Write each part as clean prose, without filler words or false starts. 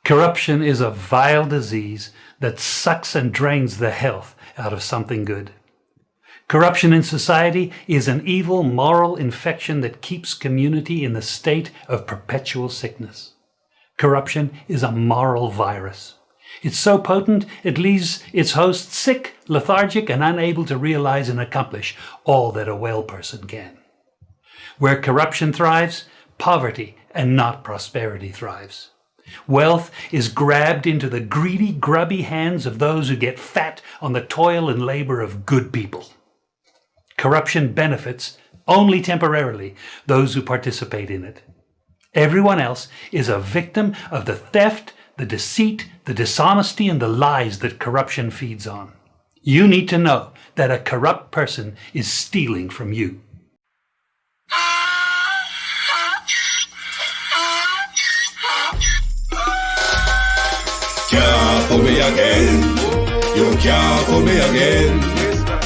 Corruption is a vile disease that sucks and drains the health out of something good. Corruption in society is an evil moral infection that keeps community in the state of perpetual sickness. Corruption is a moral virus. It's so potent it leaves its host sick, lethargic, and unable to realize and accomplish all that a well person can. Where corruption thrives, poverty and not prosperity thrives. Wealth is grabbed into the greedy, grubby hands of those who get fat on the toil and labor of good people. Corruption benefits, only temporarily, those who participate in it. Everyone else is a victim of the theft, the deceit, the dishonesty, and the lies that corruption feeds on. You need to know that a corrupt person is stealing from you. Can't fool me again. You can't fool me again.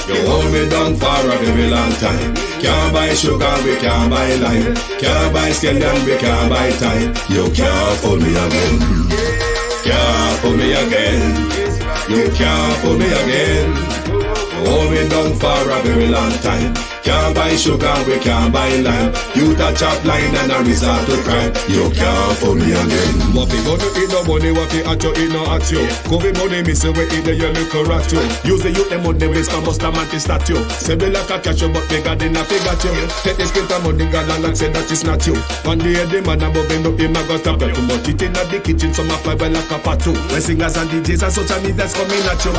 You hold me down for a very long time. Can't buy sugar, we can't buy lime. Can't buy scallion, we can't buy time. You can't fool me again. Can't fool me again. You can't fool me again. Hold me down for a very long time. Can't buy sugar, we can't buy lime. You that chop line and a resort to crime. You can't fool me again. What we gonna eat no money, what we at you, eat no at you. Covid money, miss away, eat the yellow rat you. Use the youth, the money, waste for bust a man to statue. Say me like a catch you, but bigger than a figure you. Take the skin of money, gal and say that is not you. One day the man above him up, him a got a belt. But it in the kitchen, some a fly well like a patu. When singers and DJs and social media's coming at you.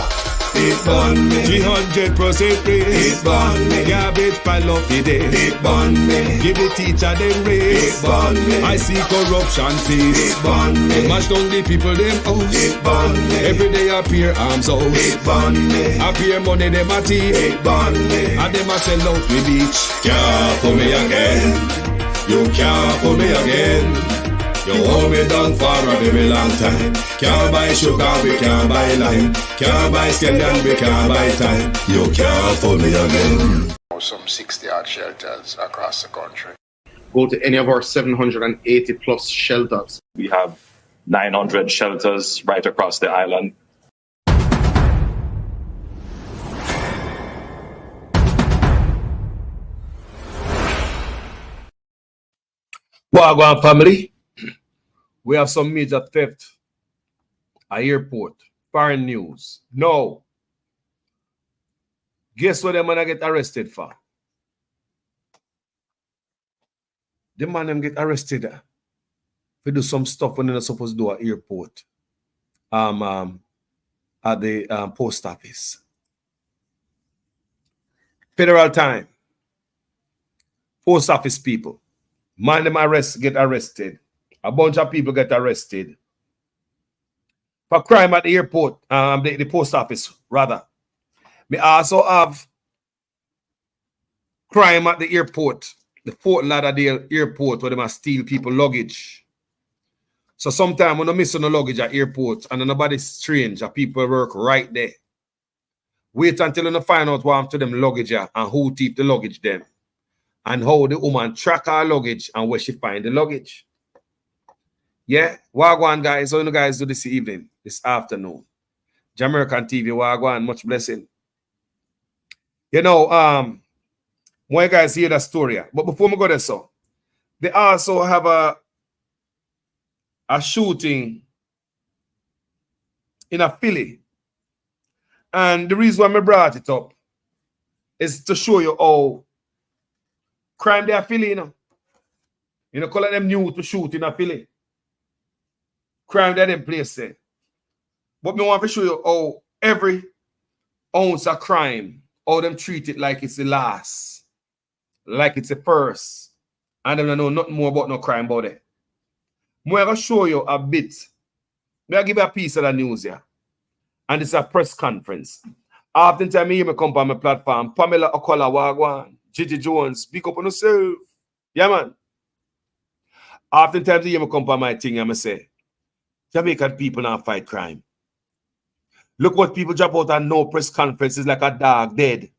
It burn me 300% raise. It burn me garbage pile up the day. It burn me give the teacher them raise. It burn me I see corruption face. It burn me mash down the people them house. It burn me every day appear arms out. It burn me appear money them a thief. It burn me and them a sell out the beach. Can't fool me again. You can't fool me again. You hold me down for a very long time. Can't buy sugar, we can't buy lime. Can't buy scallion, we can't buy time. You can't fool me again. Some 60 odd shelters across the country. Go to any of our 780 plus shelters. We have 900 shelters right across the island. Wagwan family. We have some major theft at airport. Foreign news. No. Guess what them man get arrested for? The man them get arrested for do some stuff when they're not supposed to do at airport. At the post office. Federal time. Post office people. Man them get arrested. A bunch of people get arrested for crime at the airport, the post office, rather. We also have crime at the airport, the Fort Lauderdale airport, where they must steal people luggage. So sometimes when you miss on the luggage at airport and nobody's strange, people work right there. Wait until you find out what happened to them luggage and who thief the luggage them. And how the woman track her luggage and where she find the luggage. Yeah, Wagwan guys, how you guys do this evening, this afternoon? Jamaican TV, Wagwan, much blessing. You know, when you guys hear that story, but before we go there, so they also have a shooting in a Philly. And the reason why I brought it up is to show you how crime they are Philly, you know. You know, call them new to shoot in a Philly. Crime that in place there. But me want to show you how every ounce of crime, how them treat it like it's the last, like it's the first, and them don't know nothing more about no crime about it. I'm going to show you a bit. I'm going to give you a piece of the news here. And it's a press conference. Oftentimes, you hear me come on my platform, Pamela Okola Wagwan, Gigi Jones, speak up on yourself. Yeah, man. Oftentimes, you hear me come on my thing and I say, Jamaican people now fight crime. Look what people drop out and no press conference is like a dog dead.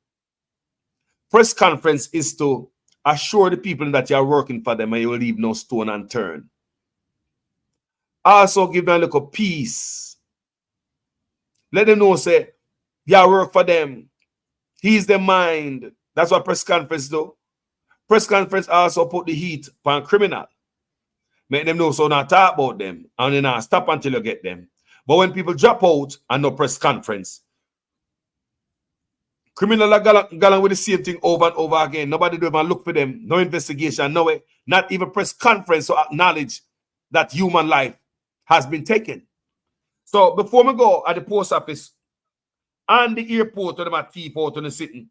Press conference is to assure the people that you are working for them and you will leave no stone unturned. also give them a little peace. Let them know, say, yeah, work for them. He's the mind. That's what press conference do. Press conference also put the heat on criminal. Make them know so not talk about them and then not stop until you get them. But when people drop out and no press conference, criminal are going with the same thing over and over again. Nobody do even look for them. No investigation, no way. Not even press conference to acknowledge that human life has been taken. So before we go at the post office and the airport to them teapot on the sitting,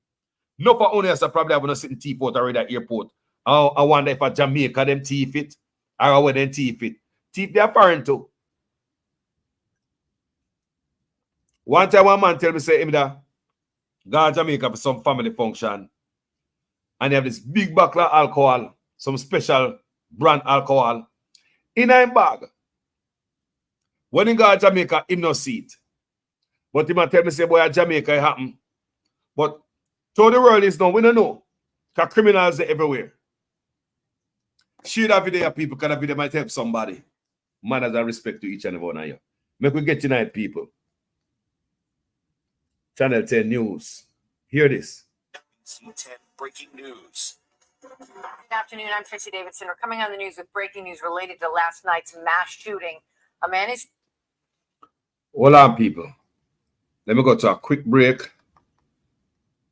no for only as I probably have a sitting teapot already at airport. I wonder if at Jamaica them teeth it or where them teeth it. Teeth they are foreign too. One time one man tell me, say, Imda, go to Jamaica for some family function. And they have this big bottle of alcohol, some special brand alcohol, in a bag. When he go to Jamaica, him no see it. But he might tell me, say, boy, at Jamaica it happen. But to the world is no, we don't know. Because criminals are everywhere. Share that video, people, because that video might help somebody. Manners and respect to each and every one of you. Make we get tonight, people. Channel 10 News. Hear this. C10 breaking news. Good afternoon. I'm Tracy Davidson. We're coming on the news with breaking news related to last night's mass shooting. A man is... Hold on, people. Let me go to a quick break.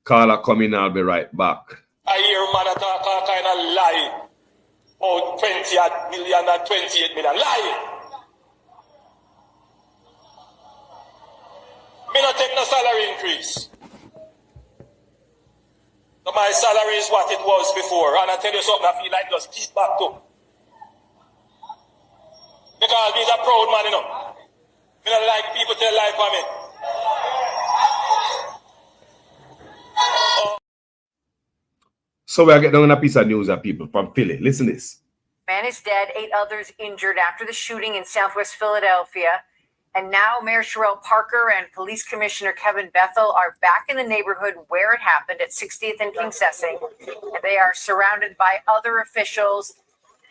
Caller coming, I'll be right back. I hear man talk all kind of lie. Oh, 20 million and 28 million. Lie. Me not take no salary increase. So my salary is what it was before. And I tell you something, I feel like just keep back to. Because he's a proud man, you know. Me don't like people tell lie for me. So we are getting on a piece of news, people, from Philly. Listen to this. Man is dead, 8 others injured after the shooting in Southwest Philadelphia. And now Mayor Sherelle Parker and Police Commissioner Kevin Bethel are back in the neighborhood where it happened at 60th and Kingsessing. And they are surrounded by other officials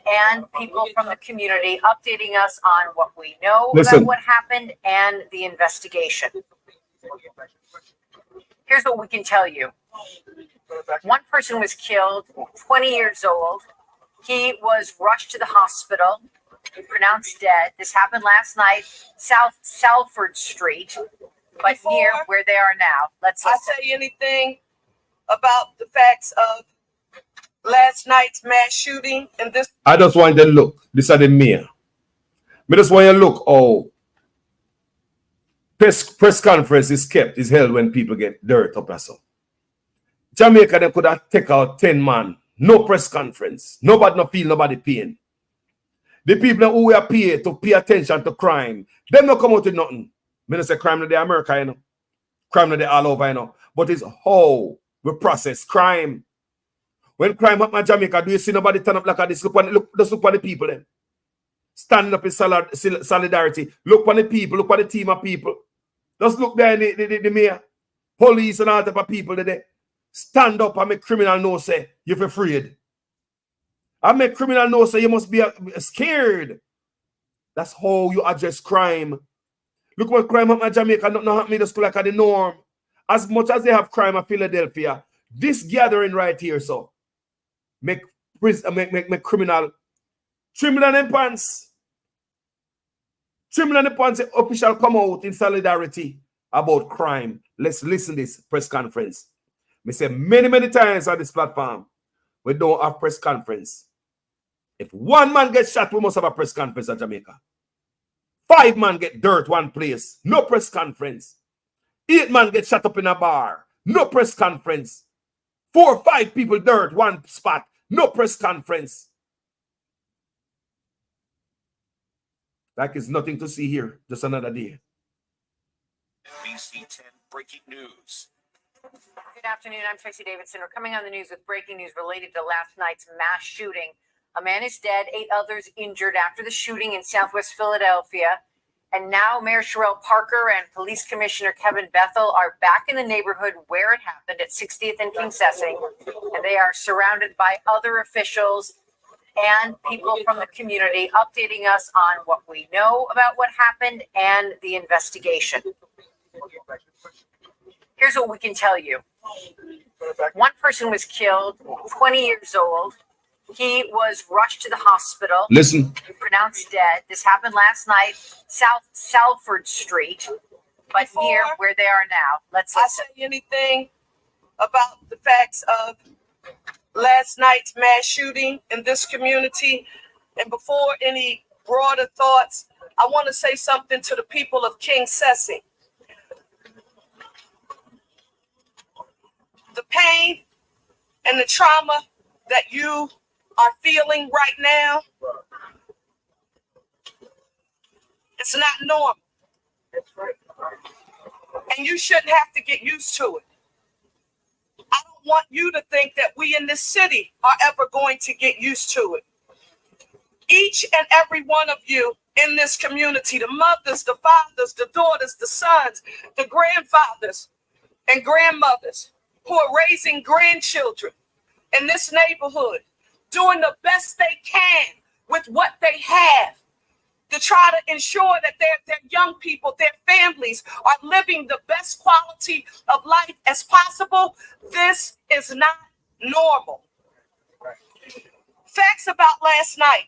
and people from the community updating us on what we know about what happened and the investigation. Here's what we can tell you. One person was killed, 20 years old. He was rushed to the hospital, pronounced dead. This happened last night, South Salford Street, but near where they are now. Let's listen. I tell you anything about the facts of last night's mass shooting and this. I just want you to look. This is the mayor. I just want you to look. Oh, press conference is held when people get dirt up or so. Jamaica, they could have taken out 10 man. No press conference. Nobody no feel nobody pain. The people who are paid to pay attention to crime, them not come out with nothing. I don't say crime in the America, you know. Crime in the all over, you know. But it's how we process crime. When crime happen in Jamaica, do you see nobody turn up like this? Look on the people then. Standing up in solidarity. Look on the people, look on the team of people. Just look there in the mayor, police and all type of people there. Stand up and make criminal know say you're afraid. I make criminal know say you must be scared. That's how you address crime. Look what crime happened in Jamaica, not happening in the school like the norm. As much as they have crime in Philadelphia, this gathering right here, so make criminal trim down them pants. Trim down the pants, the official come out in solidarity about crime. Let's listen to this press conference. I say many times on this platform, we don't have press conference. If one man gets shot, we must have a press conference in Jamaica. 5 man get dirt one place, no press conference. 8 man get shot up in a bar, no press conference. 4 or 5 people dirt one spot, no press conference. Like it's nothing to see here, just another day. BC10 breaking news. Good afternoon. I'm Tracy Davidson. We're coming on the news with breaking news related to last night's mass shooting. A man is dead, 8 others injured after the shooting in Southwest Philadelphia. And now Mayor Sherelle Parker and Police Commissioner Kevin Bethel are back in the neighborhood where it happened at 60th and Kingsessing. And they are surrounded by other officials and people from the community updating us on what we know about what happened and the investigation. Here's what we can tell you. One person was killed, 20 years old. He was rushed to the hospital. Listen. Pronounced dead. This happened last night, South Salford Street, but near where they are now. Let's listen. I say anything about the facts of last night's mass shooting in this community, and before any broader thoughts, I want to say something to the people of King Sessi. The pain and the trauma that you are feeling right now, it's not normal. And you shouldn't have to get used to it. I don't want you to think that we in this city are ever going to get used to it. Each and every one of you in this community, the mothers, the fathers, the daughters, the sons, the grandfathers and grandmothers who are raising grandchildren in this neighborhood, doing the best they can with what they have to try to ensure that their young people, their families are living the best quality of life as possible. This is not normal. Facts about last night.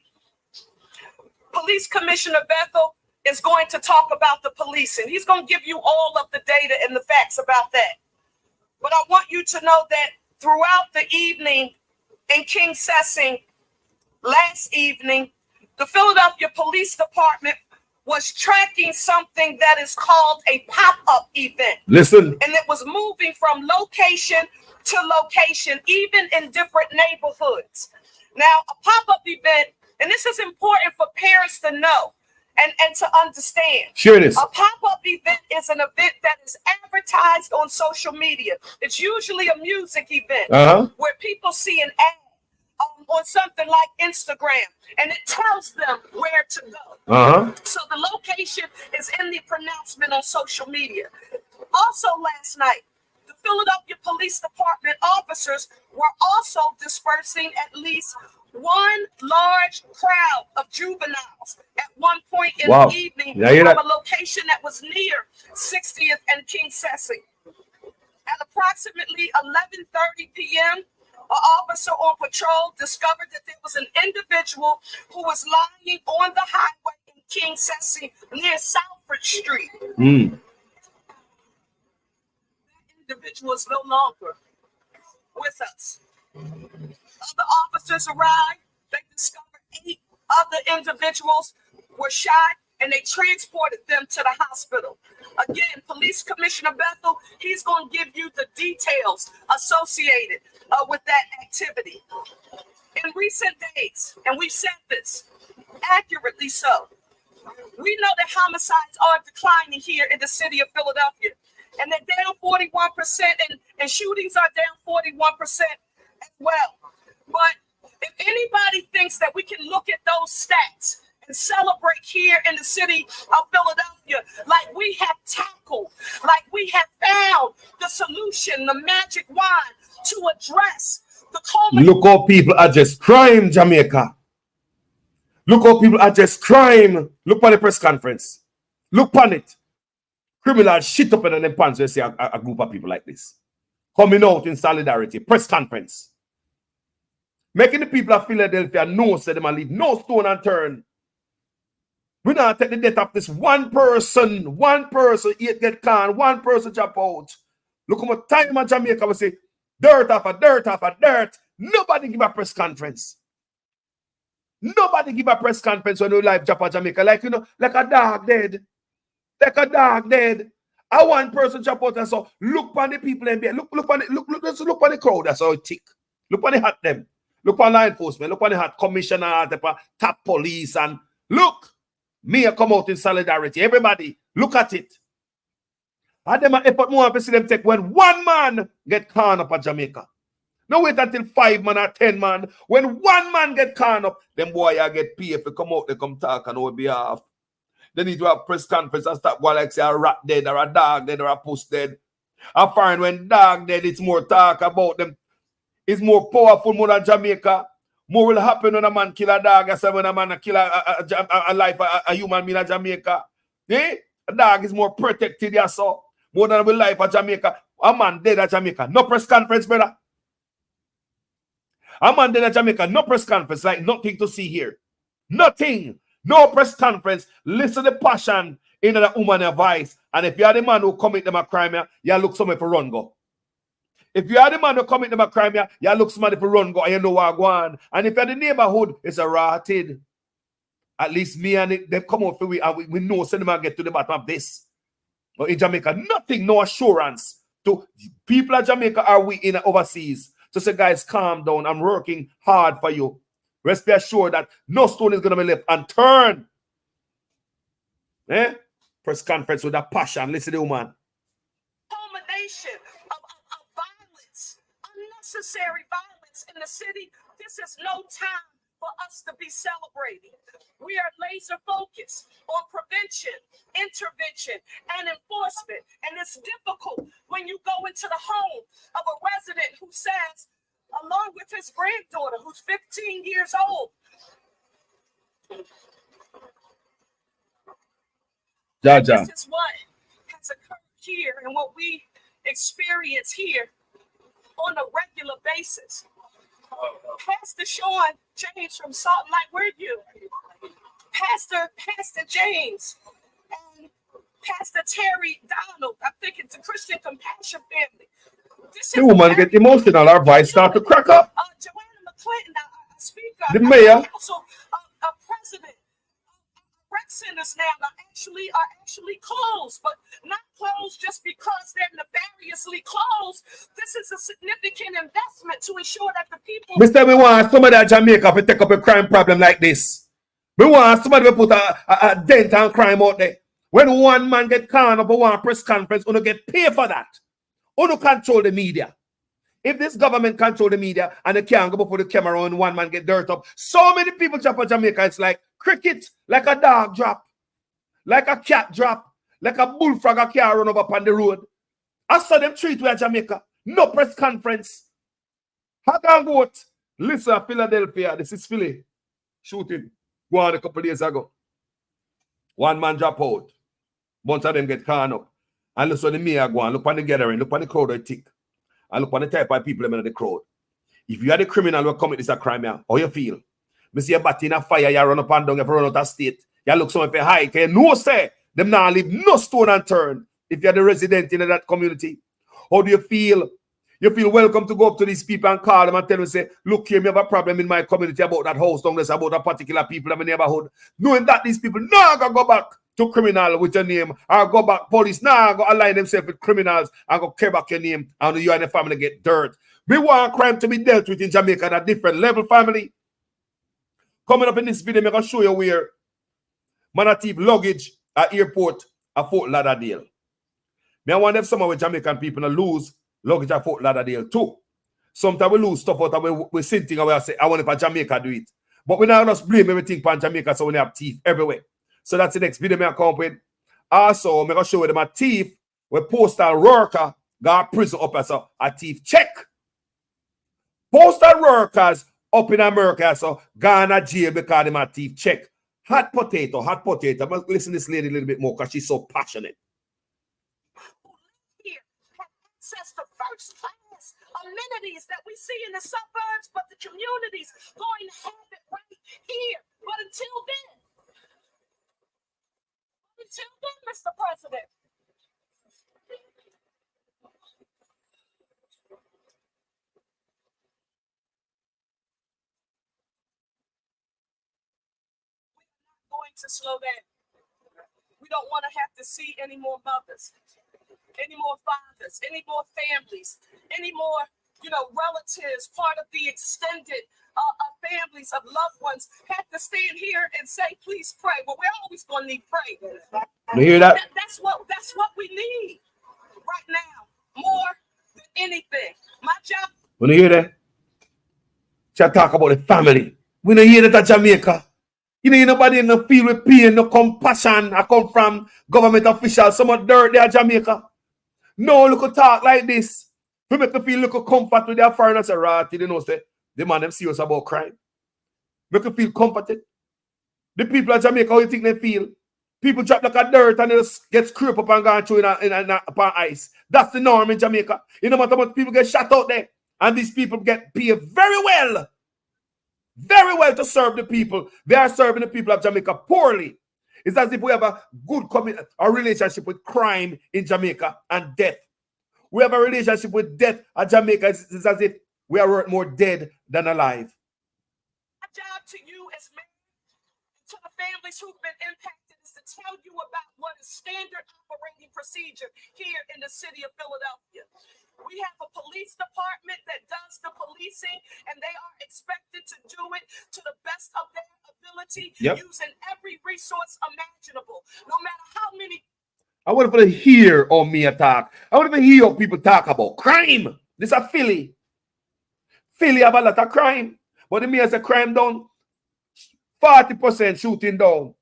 Police Commissioner Bethel is going to talk about the policing. He's going to give you all of the data and the facts about that. But I want you to know that throughout the evening in King Sessi, last evening, the Philadelphia Police Department was tracking something that is called a pop-up event. Listen. And it was moving from location to location, even in different neighborhoods. Now, a pop-up event, and this is important for parents to know and to understand. Share this. A pop-up event is an event that is advertised on social media. It's usually a music event where people see an ad on something like Instagram, and it tells them where to go. So the location is in the pronouncement on social media. Also last night, the Philadelphia Police Department officers were also dispersing at least one large crowd of juveniles at one point in the evening from a location that was near 60th and King Sessi. At approximately 11:30 p.m., an officer on patrol discovered that there was an individual who was lying on the highway in King Sessi near Salford Street. That individual is no longer with us. Other officers arrived. They discovered 8 other individuals were shot, and they transported them to the hospital. Again, Police Commissioner Bethel, he's going to give you the details associated with that activity. In recent days, and we've said this accurately so, we know that homicides are declining here in the city of Philadelphia, and they're down 41%, and shootings are down 41% as well. But if anybody thinks that we can look at those stats and celebrate here in the city of Philadelphia like we have tackled, like we have found the solution, the magic wand to address the culmination. Look how people address crime, Jamaica. Look how people address crime. Look on the press conference. Look on it. Criminals shit up in them pants when they see a group of people like this coming out in solidarity. Press conference. Making the people of Philadelphia know that they might leave no stone unturned. We not take the death of this one person, it get canned, one person jump out. Look how much time in Jamaica we say dirt after dirt after dirt. Nobody give a press conference. Nobody give a press conference when you live Jamaica. Like, you know, like a dog dead. Like a dog dead. I one person jump out and so look on the people and look on the crowd. That's how it tick. Look on the hat them. Look on law enforcement. Look on the hat commissioner, top police, and look. Me come out in solidarity. Everybody, look at it. And them effort more to see them take when one man get caught up at Jamaica. No wait until 5 man or 10 man. When one man get caught up, them boy I get paid if they come out, they come talk on our behalf. They need to have press conference and stop while like say a rat dead or a dog dead or a puss dead. I find when dog dead, it's more talk about them. It's more powerful more than Jamaica. More will happen when a man kill a dog as when a man kill a life, a human being in Jamaica. Eh? A dog is more protected, yeah, so more than a life of Jamaica. A man dead at Jamaica. No press conference, brother. A man dead at Jamaica. No press conference. Like nothing to see here. Nothing. No press conference. Listen to the passion in the woman's voice. And if you are the man who commit them a crime, you look somewhere for run go. If you are the man who commit them a crime, you look somebody for run go and you know what go on. And if you're the neighborhood, it's a rotted. At least me and they come out for we and we know send them get to the bottom of this. But in Jamaica, nothing, no assurance. To people at Jamaica are we in overseas. So say, guys, calm down. I'm working hard for you. Rest be assured that no stone is gonna be left unturned. Eh? Press conference with that passion. Listen to the woman. Culmination of violence, unnecessary violence in the city. This is no time for us to be celebrating. We are laser focused on prevention, intervention, and enforcement. And it's difficult when you go into the home of a resident who says, along with his granddaughter, who's 15 years old, Jaja. this is what has occurred here and what we experience here on a regular basis. Pastor Sean James from Salt Lake, where are you? Pastor James and Pastor Terry Donald. I think it's the Christian Compassion family. The woman get emotional. Our voice start to crack up. Joanna McClinton, speaker. The mayor. Also, president. Rec centers now are actually closed, but not closed just because they're nefariously closed. This is a significant investment to ensure that the people. Mr. We want somebody at Jamaica to take up a crime problem like this. We want somebody to put a dent on crime out there. When one man get caught up for one press conference, you get paid for that. You control the media. If this government control the media and they can't go before the camera and one man get dirt up, so many people jump on Jamaica. It's like cricket, like a dog drop, like a cat drop, like a bullfrog a car run over upon the road. I saw them treat we at Jamaica. No press conference. How can vote? Listen, Philadelphia, this is Philly. Shooting. Go on a couple days ago. One man drop out. Bunch of them get caught up. And look, so the mayor go on, look on the gathering, look on the crowd, tick. And look on the type of people in the crowd. If you are the criminal who commit this a crime, how you feel? Me see a bat in a fire, you run up and down, you run out of state. You look somewhere for high, you know say, them now leave no stone unturned. If you're the resident in that community, how do you feel? You feel welcome to go up to these people and call them and tell them, say, look here, me have a problem in my community about that house down there, about a particular people in my neighborhood. Knowing that these people not gonna go back to criminal with your name, or go back police, now go align themselves with criminals and go care back your name, and you and the family get dirt. We want crime to be dealt with in Jamaica at a different level, family. Coming up in this video, I'm going to show you where Manatee luggage at airport at Fort Lauderdale. I wonder if some of the Jamaican people lose luggage at Fort Lauderdale too. Sometimes we lose stuff out of we sing thing away and say, I wonder if Jamaica do it. But we now just blame everything on Jamaica, so we have thief everywhere. So that's the next video I come up with. Also, I'm going to show you them a thief where Postal worker got prison up as a thief check. Postal workers up in America, so gone to jail because them a thief check. Hot potato, hot potato. I'm going to listen to this lady a little bit more because she's so passionate. Here have access to first class amenities that we see in the suburbs, but the communities going to have it right here. But until then, Mr. President, going to slow down. We don't want to have to see any more mothers, any more fathers, any more families, any more, relatives, part of the extended families of loved ones have to stand here and say, please pray. Well, we're always going to need prayer. You hear that? That's what we need right now, more than anything. My job. When you hear that? She talk about the family. We don't hear that at Jamaica. You know, nobody in the feel with pain, no compassion. I come from government officials, some of dirt there at Jamaica. No, look at talk like this. We make you feel look at comfort with their foreigners. Right, you know, say the man them serious about crime. Make you feel comforted. The people of Jamaica, how you think they feel? People drop like a dirt and they just get scraped up and gone through upon ice. That's the norm in Jamaica. You know what people get shot out there. And these people get paid very well to serve the people. They are serving the people of Jamaica poorly. It's as if we have a good relationship with crime in Jamaica and death. We have a relationship with death at Jamaica. It's as if we are more dead than alive. My job to you as men, to the families who've been impacted, is to tell you about what is standard operating procedure here in the city of Philadelphia. We have a police department that does the policing, and they are expected to do it to the best of their ability, using every resource imaginable, no matter how many. I want to hear me talk. I want to hear people talk about crime. This is Philly. Philly have a lot of crime, but the mayor say crime down 40% shooting down,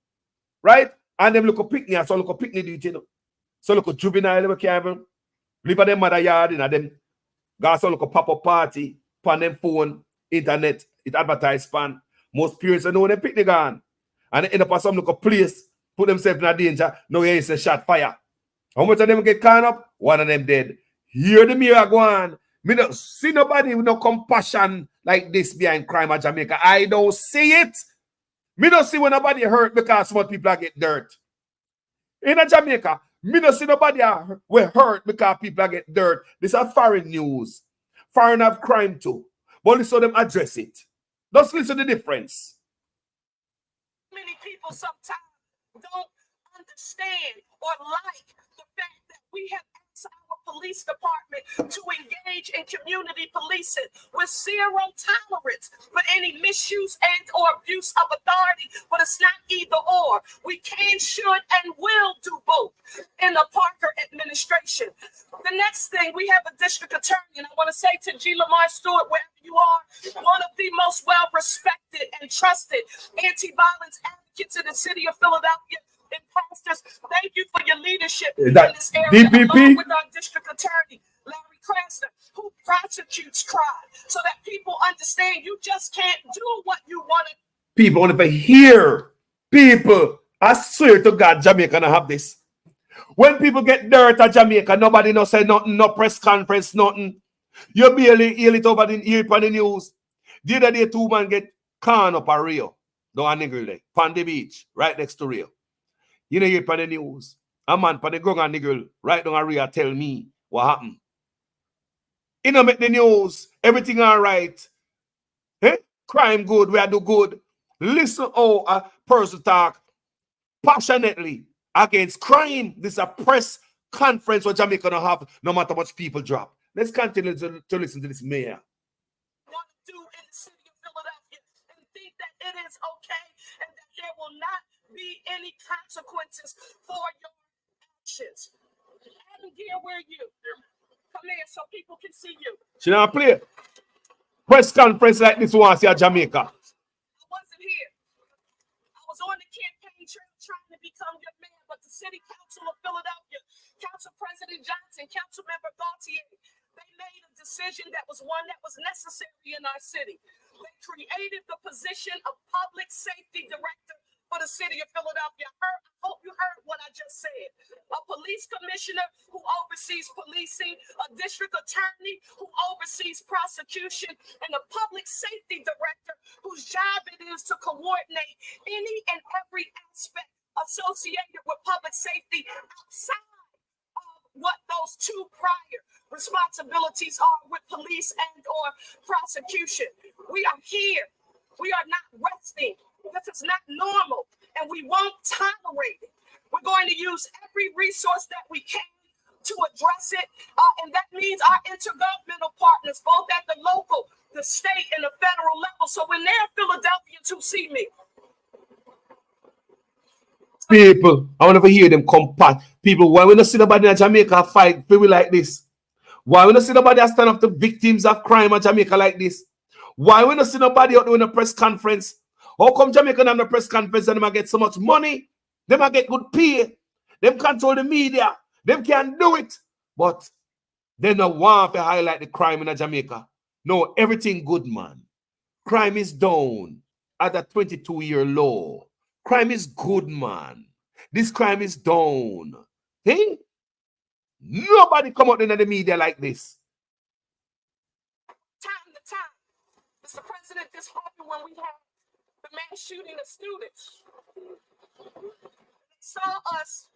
right? And them look a picnic, so look a picnic duty, you know. So look a juvenile, we can't even live at them mother yard, and them got so look a pop-up party, on them phone, internet, it advertise span. Most parents know them picnic on. And they end up at some look a place, put themselves in a danger, no here is a shot fire. How much of them get caught up? One of them dead. Hear the mirror go on. Me don't see nobody with no compassion like this behind crime at Jamaica. I don't see it. Me don't see when nobody hurt because some people are get dirt. In Jamaica, me don't see nobody will hurt because people are get dirt. This is foreign news. Foreign have crime too. But listen to them address it. Just listen to the difference. Many people sometimes don't understand or like the fact that we have asked our police department to engage in community policing with zero tolerance for any misuse and or abuse of authority, but it's not either or. We can, should, and will do both in the Parker administration. The next thing, we have a district attorney, and I want to say to G. Lamar Stewart, wherever you are, one of the most well-respected and trusted anti-violence advocates in the city of Philadelphia. And pastors, thank you for your leadership in this area, along with our district attorney, Larry Cranston, who prosecutes crime, so that people understand you just can't do what you want to. People want to hear. People, I swear to God, Jamaica don't have this. When people get dirt at Jamaica, nobody no say nothing, no press conference, nothing. You barely hear it over on the news. The other day, 2 men get caught up at Rio, down on the beach, right next to Rio. You know, you hear on the news. A man on the ground and the girl right down at Rio tell me what happened. You know, make the news, everything all right. Eh? Crime good, we are do good. Listen how a person talk passionately against crime. This is a press conference what Jamaica don't have, no matter how much people drop. Let's continue to listen to this mayor. Want to do in the city of Philadelphia and think that it is okay and that there will not be any consequences for your actions. Adam Gear, where are you? Come here so people can see you. She not play press conference like this once here Jamaica. I wasn't here. I was on the campaign trail trying to become your man, but the City Council of Philadelphia, Council President Johnson, Council Member Gaultier, they made a decision that was one that was necessary in our city. They created the position of Public Safety Director for the city of Philadelphia. I hope you heard what I just said. A police commissioner who oversees policing, a district attorney who oversees prosecution, and a public safety director whose job it is to coordinate any and every aspect associated with public safety outside of what those two prior responsibilities are with police and or prosecution. We are here. We are not resting. This is not normal, and we won't tolerate it. We're going to use every resource that we can to address it, and that means our intergovernmental partners, both at the local, the state, and the federal level. So when they're Philadelphians who see me, people, I want to hear them compact. People, why we not see nobody in Jamaica fight people like this? Why we not see nobody stand up to victims of crime in Jamaica like this? Why we not see nobody out doing a press conference? How come Jamaica have a press conference and them get so much money? Them get good pay. Them control the media. Them can do it. But they don't want to highlight the crime in Jamaica. No, everything good, man. Crime is down. at a 22-year low. Crime is good, man. This crime is down. Hey? Nobody come out in the media like this. Time to time. Mr. President, this happened when we had the mass shooting of students. They saw us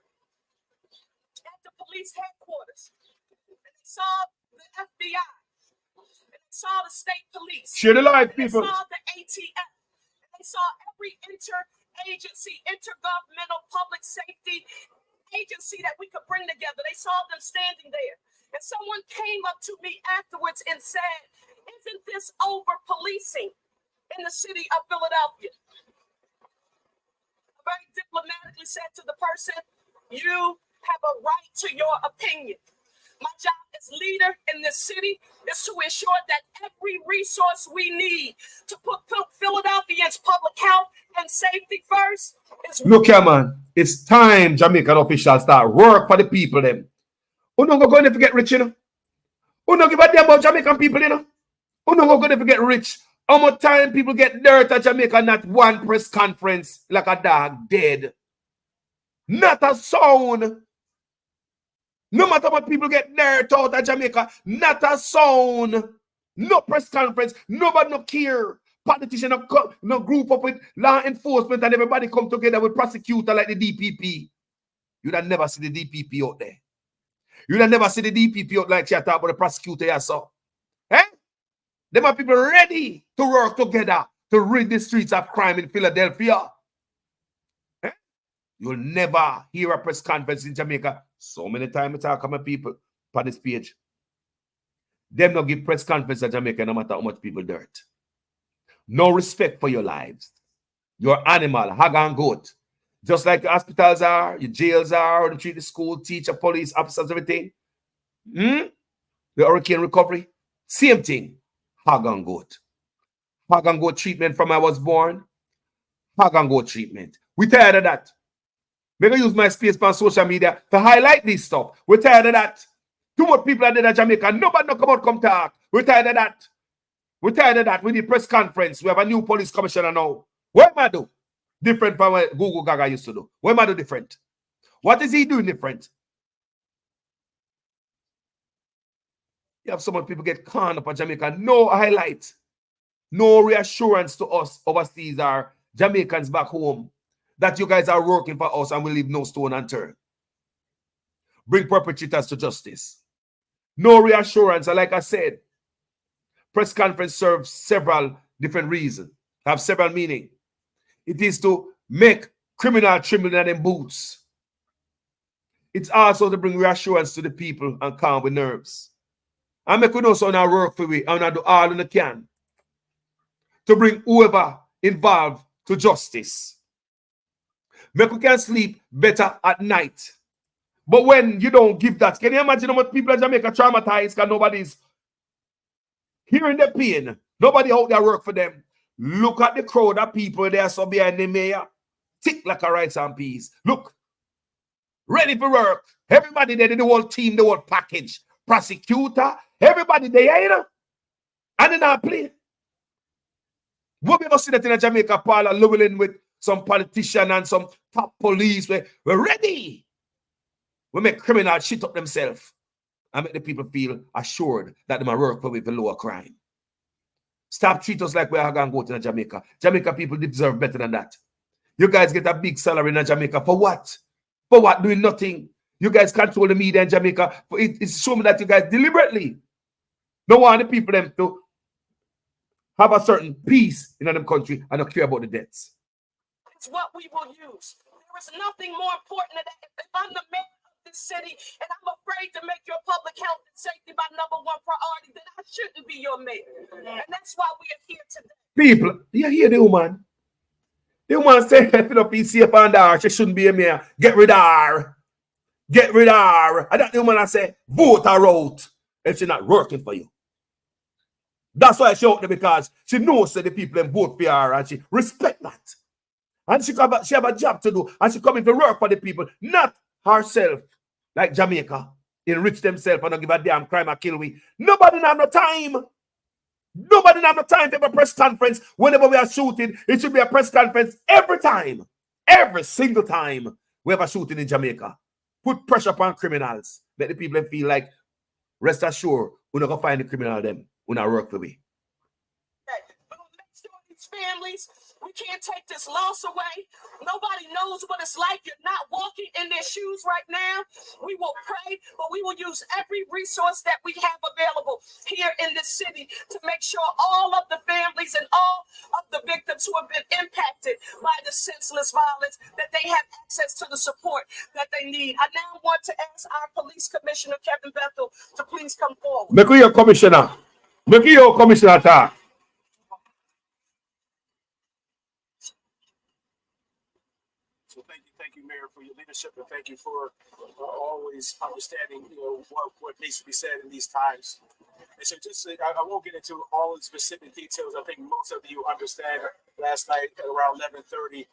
at the police headquarters. And they saw the FBI. And they saw the state police. Share the live, people. They saw the ATF. And they saw every interagency, intergovernmental public safety agency that we could bring together. They saw them standing there. And someone came up to me afterwards and said, "Isn't this over policing in the city of Philadelphia?" I very diplomatically said to the person, "You have a right to your opinion. My job as leader in this city is to ensure that every resource we need to put Philadelphians' public health and safety first is..." Look here, man. It's time Jamaican officials start work for the people, them. Who not going to get rich, you know? Who not give a damn about Jamaican people, you know? Who not going to get rich? How much time people get dirt at Jamaica, not one press conference like a dog dead. Not a sound. No matter what people get dirt out of Jamaica, not a sound. No press conference. Nobody no care. Politicians no group up with law enforcement and everybody come together with prosecutor like the DPP. You'd have never see the DPP out there. You'd have never see the DPP out like you talk about the prosecutor you saw. Eh? Them are people ready to work together to rid the streets of crime in Philadelphia. Eh? You'll never hear a press conference in Jamaica. So many times I talk to my people on this page. Them not give press conference in Jamaica no matter how much people dirt. No respect for your lives. Your animal, hog and goat. Just like the hospitals are, your jails are, or the treat the school, teacher, police, officers, everything. The hurricane recovery, same thing. Hog and goat. Hog and goat treatment from I was born. Hog and goat treatment. We tired of that. Maybe use my space on social media to highlight this stuff. We're tired of that. Too much people are dead in Jamaica. Nobody no come out come talk. We're tired of that. We're tired of that. We need press conference. We have a new police commissioner now. What am I do? Different from what Google Gaga used to do. What am I do different? What is he doing different? You have so many people get caught up in Jamaica. No highlight. No reassurance to us overseas or Jamaicans back home that you guys are working for us and we leave no stone unturned. Bring perpetrators to justice. No reassurance. And like I said, press conference serves several different reasons, have several meaning. It is to make criminal trembling in them boots. It's also to bring reassurance to the people and calm with nerves. And make we know so now work for we and I do all we can to bring whoever involved to justice. Make we can sleep better at night. But when you don't give that, can you imagine how much people in Jamaica traumatized because nobody's hearing the pain? Nobody out there work for them. Look at the crowd of people there so behind the mayor. Tick like a rice and peas. Look. Ready for work. Everybody there, the whole team, the whole package. Prosecutor, everybody there, you know. And then I play. We'll be able to see that in a Jamaica parlor, leveling with some politician and some top police. We're ready. We make criminals shit up themselves and make the people feel assured that they might work for with the lower crime. Stop treat us like we are going to go to Jamaica. Jamaica people deserve better than that. You guys get a big salary in Jamaica. For what? For what? Doing nothing. You guys control the media in Jamaica. It's showing that you guys deliberately don't want the people them to have a certain peace in them country and not care about the debts. It's what we will use. There is nothing more important than that. If I'm the mayor of this city and I'm afraid to make your public health and safety my #1 priority, then I shouldn't be your mayor. And that's why we are here today. People, you hear the woman? The woman say, "If you be safe on her, she shouldn't be a mayor. Get rid of her. Get rid of her." And that the woman I say, vote her out if she's not working for you. That's why she out there, because she knows that the people and vote for her and she respect that. And she have a job to do and she coming to work for the people, not herself, like Jamaica, enrich themselves and don't give a damn crime or kill we. Nobody have no time. Nobody have the time to have a press conference. Whenever we are shooting, it should be a press conference every time. Every single time we have a shooting in Jamaica. Put pressure upon criminals. Let the people feel like, rest assured, we're not going to find the criminal them. We're not work for me. Families, we can't take this loss away. Nobody knows what it's like. You're not walking in their shoes right now. We will pray, but we will use every resource that we have available here in this city to make sure all of the families and all of the victims who have been impacted by the senseless violence, that they have access to the support that they need. I now want to ask our police commissioner, Kevin Bethel, to please come forward. Make your commissioner. Make your commissioner talk. So thank you, Mayor, for your leadership, and thank you for always understanding, what needs to be said in these times. And so, I won't get into all the specific details. I think most of you understand. Last night at around 11:30,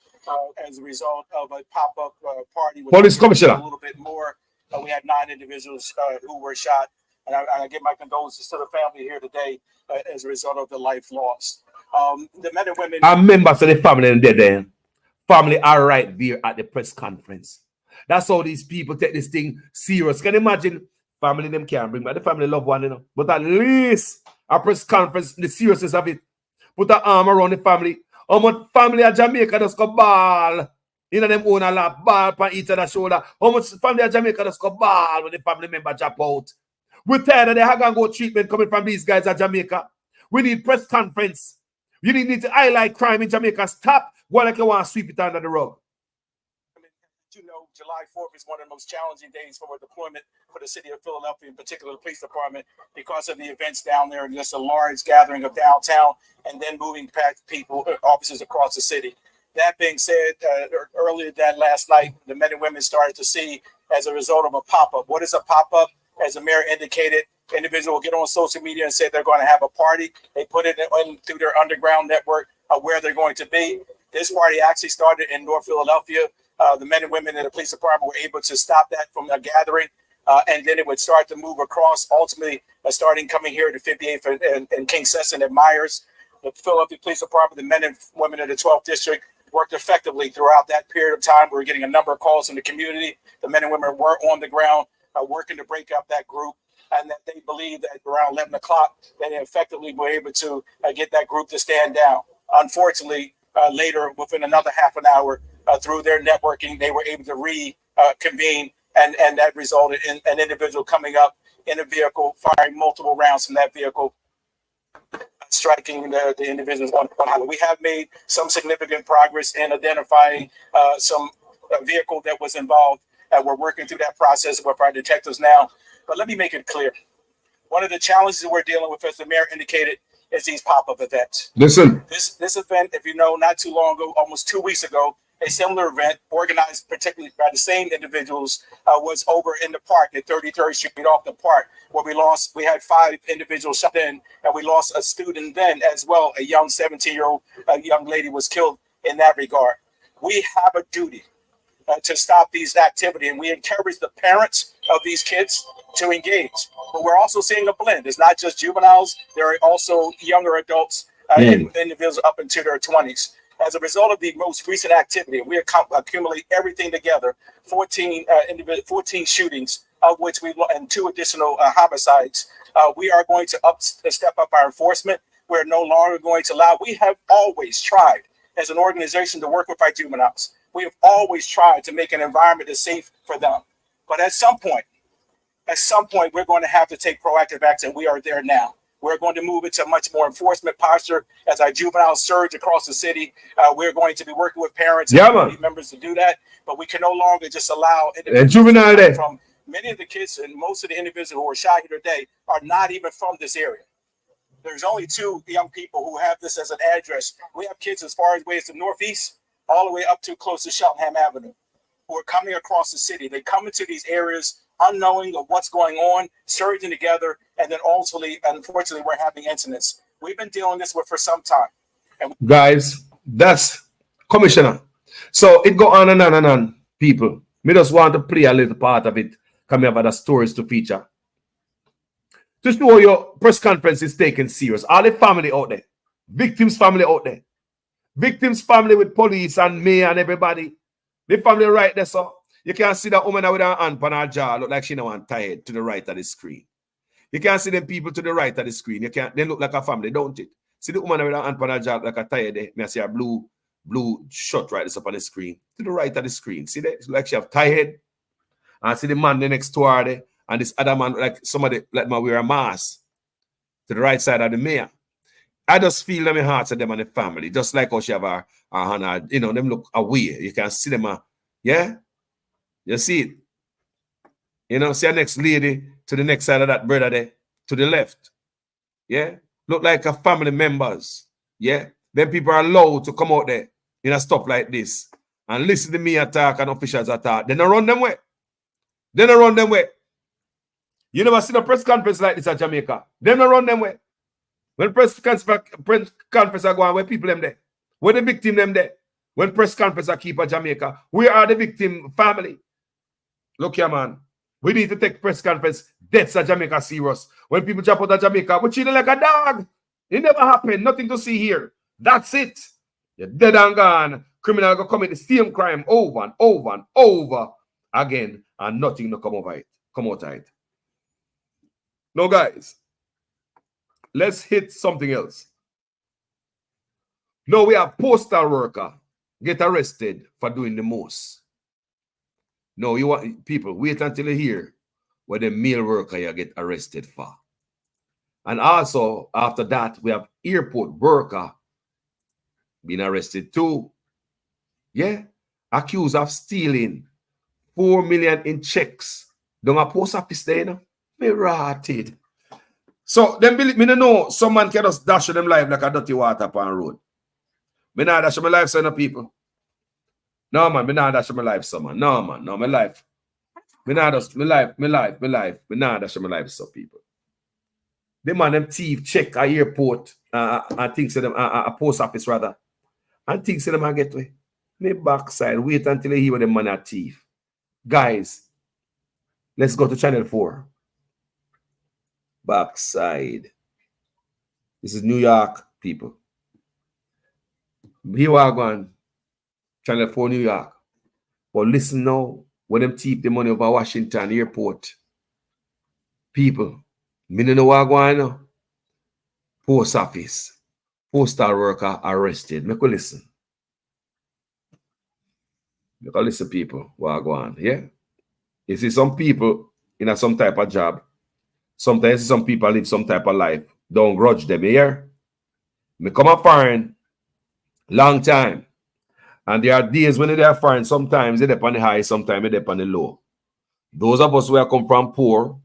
as a result of a pop-up party, with Police commissioner, a little bit more. We had 9 individuals who were shot, and I give my condolences to the family here today as a result of the life lost. The men and women. I'm members of the family and dead. Family are right there at the press conference. That's how these people take this thing serious. Can you imagine? Family them can't bring back the family loved one, But at least a press conference, the seriousness of it, put an arm around the family. How much family of Jamaica just go ball? Them own a lap, ball on each other's shoulder. How much family of Jamaica just go ball when the family member drop out? We're tired of the hag and go treatment coming from these guys at Jamaica. We need press conference. You need to highlight crime in Jamaica. Stop. What like you want to sweep it under the rug. July 4th is one of the most challenging days for deployment for the city of Philadelphia, in particular the police department, because of the events down there and just a large gathering of downtown and then moving past people, officers across the city. That being said, earlier that last night, the men and women started to see as a result of a pop-up. What is a pop-up? As the mayor indicated, individual will get on social media and say they're going to have a party. They put it in through their underground network of where they're going to be. This party actually started in North Philadelphia. The men and women in the police department were able to stop that from a gathering, and then it would start to move across, ultimately starting coming here to 58th and King Sesson and Myers. The Philadelphia Police Department, the men and women in the 12th District worked effectively throughout that period of time. We were getting a number of calls from the community. The men and women were on the ground working to break up that group, and that they believed that around 11 o'clock that they effectively were able to get that group to stand down. Unfortunately, later, within another half an hour, through their networking, they were able to reconvene, and that resulted in an individual coming up in a vehicle, firing multiple rounds from that vehicle, striking the individuals on highway. We have made some significant progress in identifying some vehicle that was involved, and we're working through that process with our detectives now. But let me make it clear. One of the challenges that we're dealing with, as the mayor indicated, is these pop-up events. Listen. This event, if you know, not too long ago, almost 2 weeks ago, a similar event organized particularly by the same individuals was over in the park at 33rd Street off the park, where we had 5 individuals shot in, and we lost a student then as well. A young 17-year-old young lady was killed in that regard. We have a duty to stop these activity, and we encourage the parents of these kids to engage. But we're also seeing a blend. It's not just juveniles. There are also younger adults and individuals up into their 20s. As a result of the most recent activity, we accumulate everything together, 14 shootings, of which and 2 additional homicides. We are going to step up our enforcement. We're no longer going to allow. We have always tried as an organization to work with our juveniles. We have always tried to make an environment that's safe for them. But at some point, we're going to have to take proactive action. We are there now. We're going to move into a much more enforcement posture as our juveniles surge across the city. We're going to be working with parents and community members to do that. But we can no longer just allow individuals from many of the kids and most of the individuals who were shot here today are not even from this area. There's only 2 young people who have this as an address. We have kids as far as ways to Northeast, all the way up to close to Cheltenham Avenue, who are coming across the city. They come into these areas unknowing of what's going on, surging together, and then ultimately, unfortunately, we're having incidents. We've been dealing this with for some time. Guys, that's commissioner. So it go on and on and on, people. Me just want to play a little part of it. Come here, other stories to feature. To show your press conference is taken serious. All the family out there. Victims' family out there. Victims' family with police and me and everybody. The family right there, so you can see that woman with her hand on her jaw look like she now tired to the right of the screen. You can see them people to the right of the screen. You can't. They look like a family, don't it? See the woman with her hand on her jaw like a tired there. I see a blue shot right up on the screen. To the right of the screen. See that? It's like she have tired. And see the man the next to her there. And this other man, like somebody like my wear a mask to the right side of the mayor. I just feel them in hearts of them and the family. Just like how she have her hand, you know, them look away. You can see them, yeah? You see it? You know, see the next lady to the next side of that brother there, to the left. Yeah? Look like a family members. Yeah? Then people are allowed to come out there in a stuff like this and listen to me attack and officials attack. Then they run them way. Then they run them way. You never see a press conference like this at Jamaica. Then they run them way. When press conference are going, where people them there? Where the victim them there? When press conference are keep at Jamaica, we are the victim family. Look here, man. We need to take press conference deaths at Jamaica serious. When people jump out of Jamaica, we treat them like a dog. It never happened. Nothing to see here. That's it. You're dead and gone. Criminal go commit the same crime over and over and over again, and nothing to come out of it. No, guys. Let's hit something else. No, we have postal worker get arrested for doing the most. No, you want people wait until you hear what the mail worker you get arrested for. And also after that, we have airport worker being arrested too. Yeah, accused of stealing 4 million in checks. Don't a post office there, you know? Me rotted. So, them believe me, know someone can just dash them life like a dirty water upon road. Me not dash my life, son of people. No, man, me not dash my life, son, man. No, man, no, my life. Me not dash my life. Me not dash my life, so people. The man, them thief check a airport and things to them, a post office rather. And things to them I get way. Me backside, wait until they hear what the man are thief. Guys, let's go to channel 4. Backside. This is New York, people. Here we are going. Channel 4 New York. But listen now, when them thief the money over Washington airport. People, me don't know what going on. Post office. Postal worker arrested. Make you listen. Make you listen, people. What going on? Yeah? You see some people in some type of job. Sometimes some people live some type of life. Don't grudge them here. Me come a foreign long time. And there are days when they're foreign. Sometimes they're on the high, sometimes they're on the low. Those of us who have come from poor,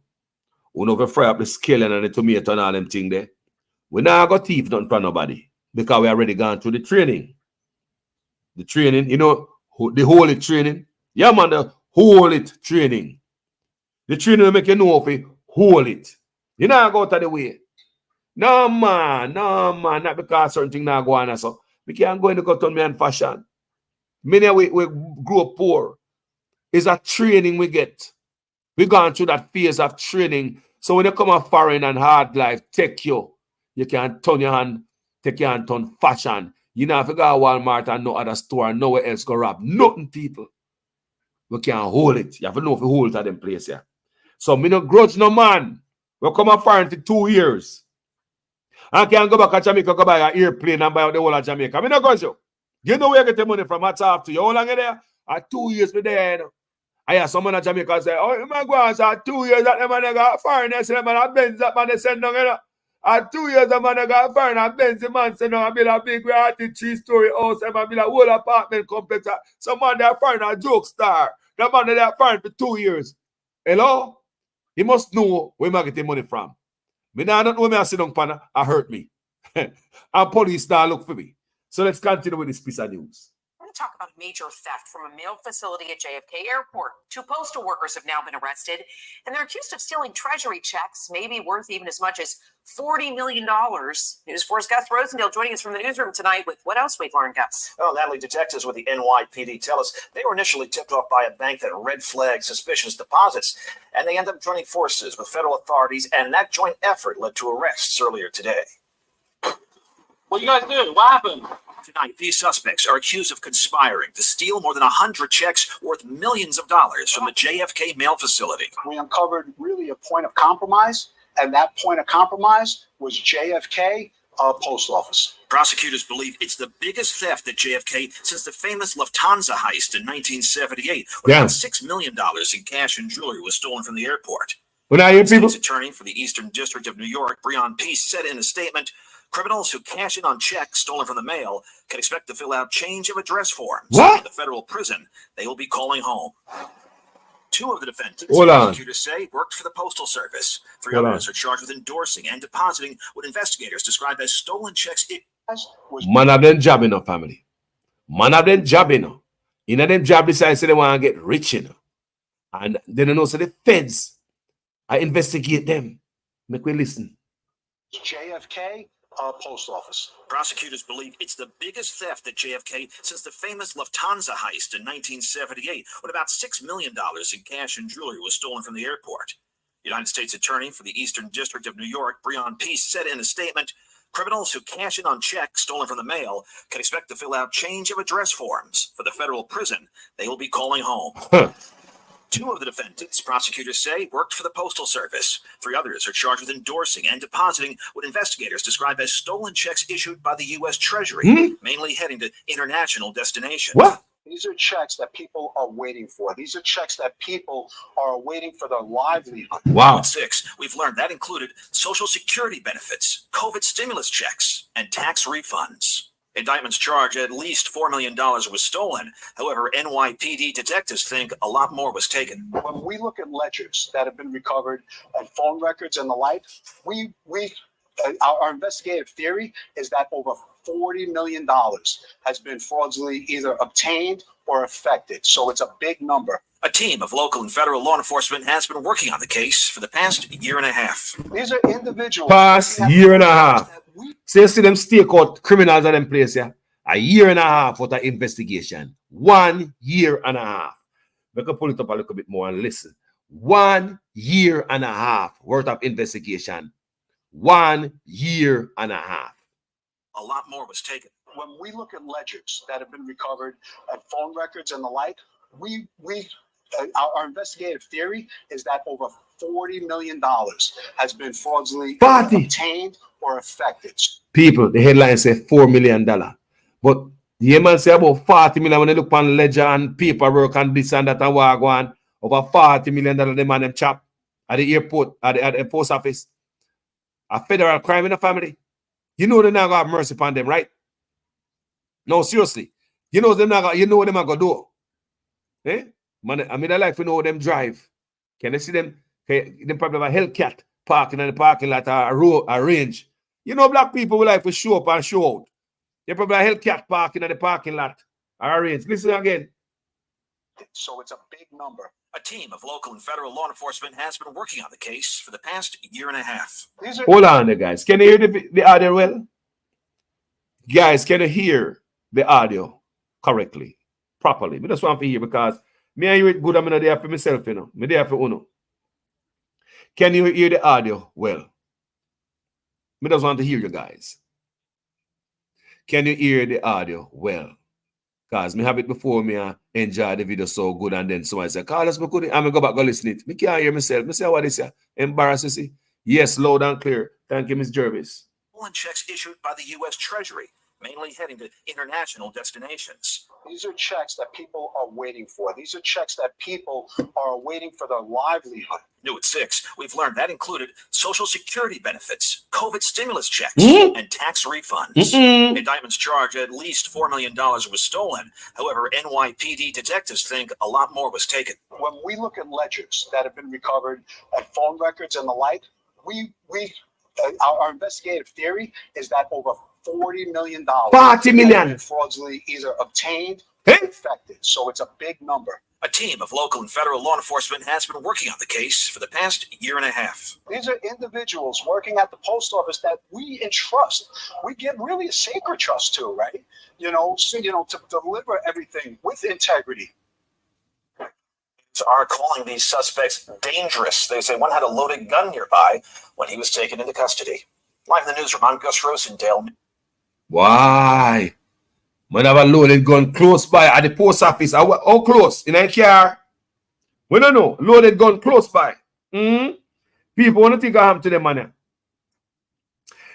who know to fry up the scallion and the tomato and all them things there, we not got thief nothing from nobody. Because we already gone through the training. The training, you know, the holy training. Yeah, man, the holy training. The training will make you know if you hold it. You not go out of the way. No, man, not because certain things not go on. So we can't go in the cotton man fashion. Many we grew up poor. It's a training we get. We gone through that phase of training. So when you come a foreign and hard life, you can turn your hand, take your hand, turn fashion. You know, if you go to Walmart and no other store, nowhere else go rob. Nothing, people. We can't hold it. You have to know if you hold it at them place here. So me no grudge no man. We come a foreign for 2 years. I can't go back to Jamaica, go buy an airplane and buy out the whole of Jamaica. Me no grudge you. You know where you get the money from? What's after you? How long are you there? 2 years me there. You know? I hear someone in Jamaica say, oh, my God, so 2 years that the man got foreign. I say, man, I Benz that man they send down, you know. 2 years the man got foreign. I Benz the man send down, I build a big 3-story house. I build a whole apartment complex. Some man they are foreign, a joke star. The man they are foreign for 2 years. Hello? He must know where I get the money from. Me now don't know where I sit down pan I hurt me. And police now look for me. So let's continue with this piece of news. want to talk about a major theft from a mail facility at JFK Airport. 2 postal workers have now been arrested, and they're accused of stealing treasury checks, maybe worth even as much as $40 million. News 4's Gus Rosendale joining us from the newsroom tonight with what else we've learned, Gus? Well, Natalie, detectives with the NYPD tell us they were initially tipped off by a bank that red flagged suspicious deposits, and they ended up joining forces with federal authorities, and that joint effort led to arrests earlier today. What you guys do? What happened? Tonight, these suspects are accused of conspiring to steal more than 100 checks worth millions of dollars from the JFK mail facility. We uncovered really a point of compromise, and that point of compromise was JFK post office. Prosecutors believe it's the biggest theft at JFK since the famous Lufthansa heist in 1978, when about $6 million in cash and jewelry was stolen from the airport. The state's attorney for the Eastern District of New York, Breon Peace, said in a statement, criminals who cash in on checks stolen from the mail can expect to fill out change of address forms. What? At the federal prison they will be calling home. 2 of the defendants, prosecutors say, worked for the Postal Service. 3 others are charged with endorsing and depositing what investigators describe as stolen checks. Man have them job enough, family. Man have them job enough. In them job decide say they want to get rich enough. And they don't know, so the feds, I investigate them. Make we listen. JFK post office. Prosecutors believe it's the biggest theft at JFK since the famous Lufthansa heist in 1978, when about $6 million in cash and jewelry was stolen from the airport. United States Attorney for the Eastern District of New York, Breon Peace, said in a statement, criminals who cash in on checks stolen from the mail can expect to fill out change of address forms. For the federal prison they will be calling home. 2 of the defendants, prosecutors say, worked for the Postal Service. 3 others are charged with endorsing and depositing what investigators describe as stolen checks issued by the U.S. Treasury, mainly heading to international destinations. What? These are checks that people are waiting for. These are checks that people are waiting for their livelihood. Wow. 6, we've learned that included Social Security benefits, COVID stimulus checks, and tax refunds. Indictments charge at least $4 million was stolen. However, NYPD detectives think a lot more was taken. When we look at ledgers that have been recovered and phone records and the like, our investigative theory is that over $40 million has been fraudulently either obtained or affected. So it's a big number. A team of local and federal law enforcement has been working on the case for the past year and a half. These are individuals. Past year and a half. So you see them stake out criminals at them place, yeah? A year and a half for the investigation. 1 year and a half. We can pull it up a little bit more and listen. 1 year and a half worth of investigation. 1 year and a half. A lot more was taken. When we look at ledgers that have been recovered and phone records and the like, our investigative theory is that over $40 million has been fraudulently obtained or affected. People, the headline say $4 million. But the man say about 40 million when they look on ledger and paperwork and this and that and what on. Over $40 million the man them chop at the airport, at the post office. A federal crime in the family. You know they're not gonna have mercy upon them, right? No, seriously. You know them not gonna, you know what them are gonna do. Eh? Man, I mean I like to know them drive. Can they see them? Okay, them probably have a Hellcat parking in the parking lot or a range. You know black people will like to show up and show out. They probably have a Hellcat parking in the parking lot or a range. Listen again. So it's a big number. A team of local and federal law enforcement has been working on the case for the past year and a half. Hold on there, guys. Can you hear the audio well? Guys, can you hear the audio correctly, properly? I just want to hear because me and you it good. I'm not there for myself, you know. I'm there for Uno. Can you hear the audio well? I just want to hear you guys. Can you hear the audio well? Because me have it before me enjoy the video so good and then somebody say, Carlos, I'm going to go back and listen it. Me can't hear myself. Me say what is it? Embarrassing, see? Yes, loud and clear. Thank you, Ms. Jervis. Checks issued by the U.S. Treasury, mainly heading to international destinations. These are checks that people are waiting for. These are checks that people are waiting for their livelihood. New at 6, we've learned that included Social Security benefits, COVID stimulus checks, and tax refunds. Indictments charge at least $4 million was stolen. However, NYPD detectives think a lot more was taken. When we look at ledgers that have been recovered and phone records and the like, our investigative theory is that over $40 million $40 million fraudulently either obtained infected. So it's a big number. A team of local and federal law enforcement has been working on the case for the past year and a half. These are individuals working at the post office that we entrust. We give really a sacred trust to, right? To deliver everything with integrity. Are calling these suspects dangerous. They say one had a loaded gun nearby when he was taken into custody. Live in the newsroom, I'm Gus Rosendale. Why? Man have a loaded gun close by at the post office. How close? In a car? We don't know. Loaded gun close by. People want to think I have to them, man.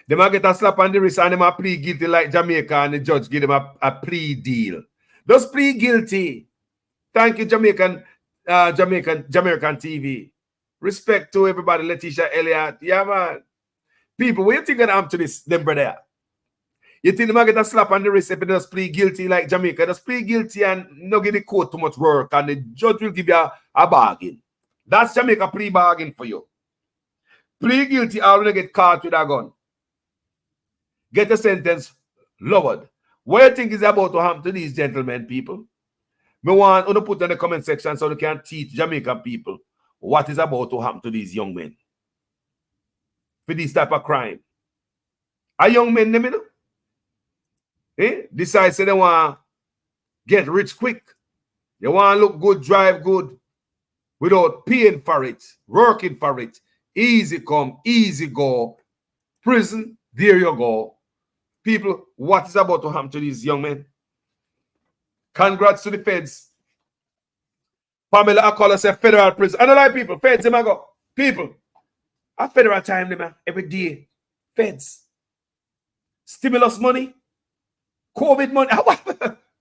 They might get a slap on the wrist and they might plead guilty like Jamaica and the judge give them a plea deal. Just plead guilty. Thank you, Jamaican TV. Respect to everybody, Letitia Elliott. Yeah, man. People, what you think gonna happen to this, them brother? You think they might get a slap on the wrist if they just plead guilty like Jamaica? Just plead guilty and not give the court too much work and the judge will give you a bargain. That's Jamaica plea bargain for you. Plead guilty or when you get caught with a gun. Get a sentence lowered. What do you think is about to happen to these gentlemen, people? Me want to put in the comment section so they can teach Jamaican people what is about to happen to these young men for this type of crime. A young men, them, decide say they want to get rich quick. They want to look good, drive good, without paying for it, working for it. Easy come, easy go. Prison, there you go. People, what is about to happen to these young men? Congrats to the feds. Pamela Akola said federal prison. I don't like people. Feds, them I go. People. A federal time, them every day. Feds. Stimulus money. COVID money.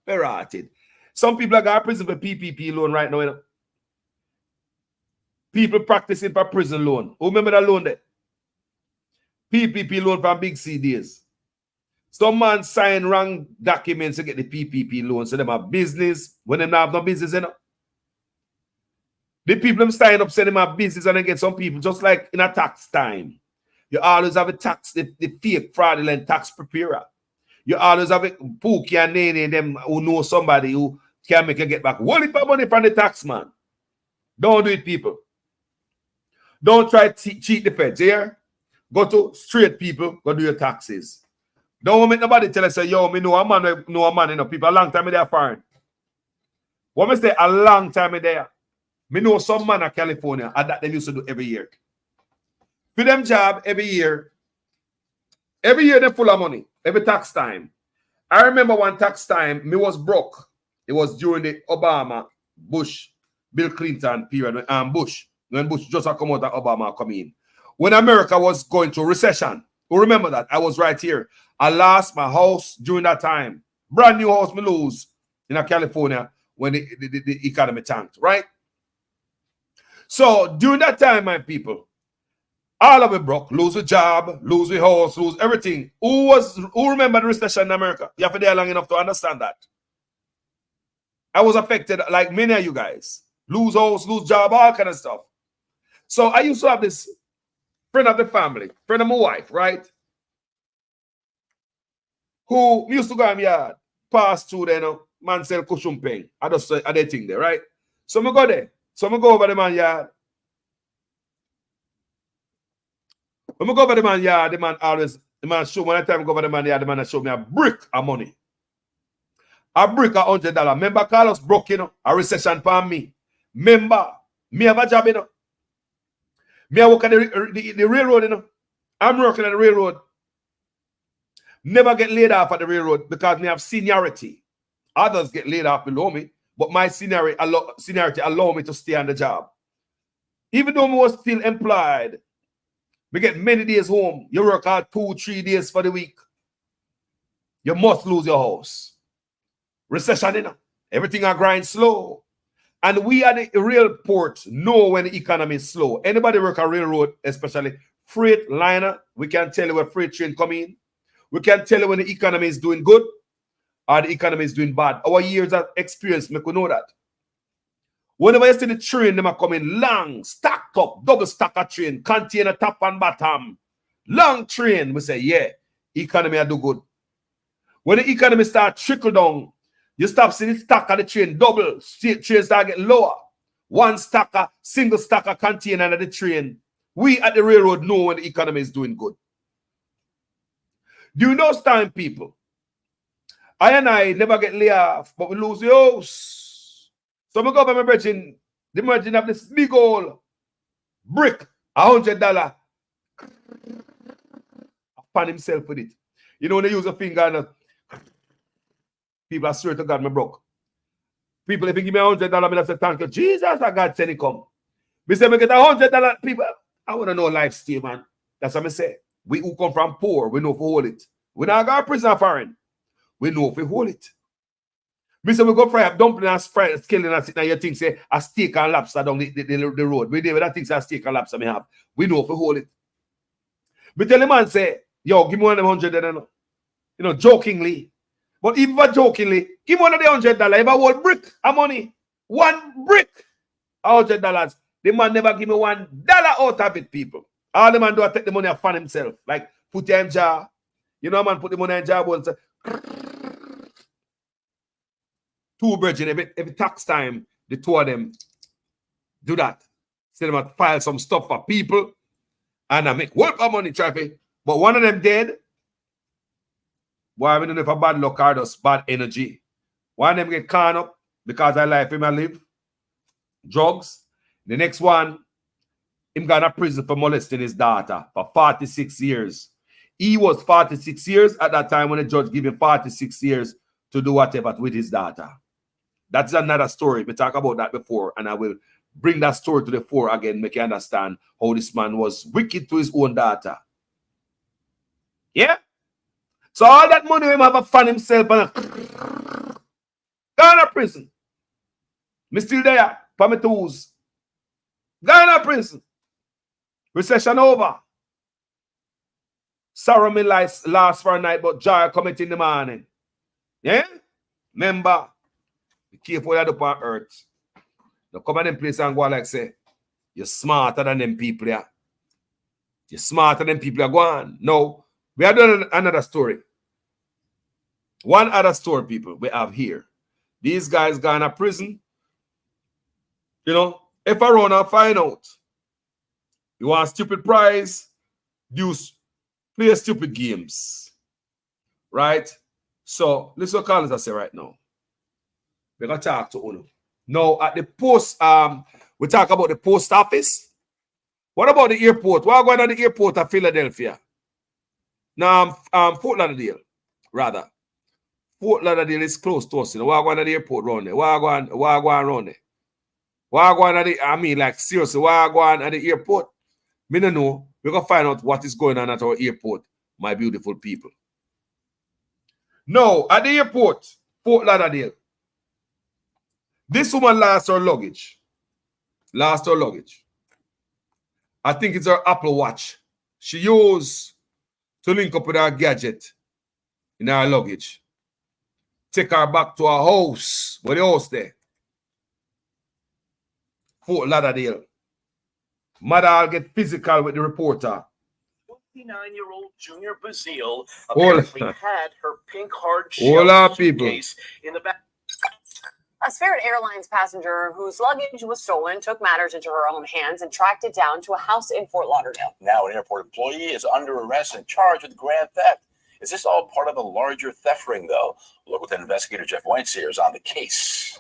Ferrated. Some people are going to prison for PPP loan right now. People practicing for prison loan. Who remember that loan there? PPP loan from Big C days. Some man sign wrong documents to get the PPP loan. So them have business when they have no business, The people them sign up, say them have business and then get some people, just like in a tax time. You always have a tax, the fake fraudulent tax preparer. You always have a Pookie and Nene and them who know somebody who can make you get back. One little money from the tax man. Don't do it, people. Don't try to cheat the feds here. Go to straight people, go do your taxes. Don't make nobody tell us, say, yo, me know a man, people a long time there foreign. What me say, a long time there. Me know some man in California, and that they used to do every year. For them job, every year they full of money, every tax time. I remember one tax time, me was broke. It was during the Obama, Bush, Bill Clinton period, when Bush just come out and Obama come in. When America was going through recession, who remember that? I was right here. I lost my house during that time. Brand new house me lose in California when the economy tanked, right? So during that time, my people, all of it broke. Lose a job, lose a house, lose everything. Who remember the recession in America? You have to be there long enough to understand that. I was affected like many of you guys. Lose house, lose job, all kind of stuff. So I used to have this friend of the family, friend of my wife, right? Who used to go in my yard, pass through there, man sell cushion pain. I just say, they think there, right? So I go there. So I go over the man yard. When I go over the man yard, the man show me, when I time I go over the man yard, the man show me a brick of money. A brick of $100. Remember Carlos broke, a recession for me. Remember, me have a job, Me I work at the railroad, I'm working at the railroad. Never get laid off at the railroad because me have seniority. Others get laid off below me, but my seniority allow me to stay on the job. Even though I was still employed, we get many days home. You work out 2-3 days for the week. You must lose your house. Recession, everything I grind slow. And we at the rail port know when the economy is slow. Anybody work a railroad, especially freight liner, we can tell you where freight train come in. We can tell you when the economy is doing good or the economy is doing bad. Our years of experience make we know that. Whenever you see the train, them are coming long, stacked up, double stacker train, container top and bottom, long train, we say, yeah, economy will do good. When the economy start trickle down, You stop seeing the stack of the train double. Trains start getting lower. One stacker, single stacker container under the train. We at the railroad know when the economy is doing good. During those time, people, I and I never get laid off, but we lose the house. So I go by my brethren, the merchant have this big old brick, $100. Upon himself with it. You know when they use a finger and people, I swear to God, me broke. People, if you give me $100, I say thank you. Jesus, I got send it come. Me say me get $100. People, I want to know lifestyle, man. That's what I say. We who come from poor, we know if we hold it. We not got prison foreign. We know if we hold it. Me say we go fry up dumpling and fry killing and sit now you think say a steak and lobster down the road. We there that things a steak and lobster me have. We know if we hold it. Me tell the man say, yo, give me one of them $100, you know, jokingly. But even jokingly, give me one of the $100. If I hold brick of money, one brick, $100. The man never give me $1 out of it, people. All the man do is take the money and fund himself. Like put it in jar. You know, man, put the money in jar and say, two brethren, every tax time, the two of them do that. Say them file some stuff for people and I make work of money traffic. But one of them dead. Boy, I don't know if a bad luck or just bad energy. One of them get caught up because I life him I live. Drugs. The next one, him got to prison for molesting his daughter for 46 years. He was 46 years at that time when the judge gave him 46 years to do whatever with his daughter. That's another story. We talked about that before, and I will bring that story to the fore again, make you understand how this man was wicked to his own daughter. Yeah? So all that money him have a fun himself and gone to prison. Me still there, for my tools. Gone to prison. Recession over. Sorrow me last for a night, but joy coming in the morning. Yeah? Remember, be careful what you do on earth. Don't come in them place and go like say, you're smarter than them people here. You're smarter than people are going. No, we are doing another story. One other story, people, we have here. These guys gone to prison. You know, if I run and find out, you want a stupid prize, play stupid games. Right? So, listen what Carlos I say right now. We're going to talk to Uno. Now, at the post, we talk about the post office. What about the airport? What going on the airport of Philadelphia? Now, Fort Lauderdale, rather. Fort Lauderdale is close to us. You know, what going on the airport around there? What going around there? What going on the, I mean, like, seriously, what going at the airport? Me don't know. We're going to find out what is going on at our airport, my beautiful people. No, at the airport, Fort Lauderdale. This woman lost her luggage. Lost her luggage. I think it's her Apple Watch. She used to link up with her gadget in her luggage. Take her back to her house. Where the house there? Fort Lauderdale. Mother, I'll get physical with the reporter. 29-year-old Junior Bazile apparently had her pink hard shell suitcase in the back. A Spirit Airlines passenger whose luggage was stolen took matters into her own hands and tracked it down to a house in Fort Lauderdale. Now an airport employee is under arrest and charged with grand theft. Is this all part of a larger theft ring, though? Local investigator Jeff Whiteseer is on the case.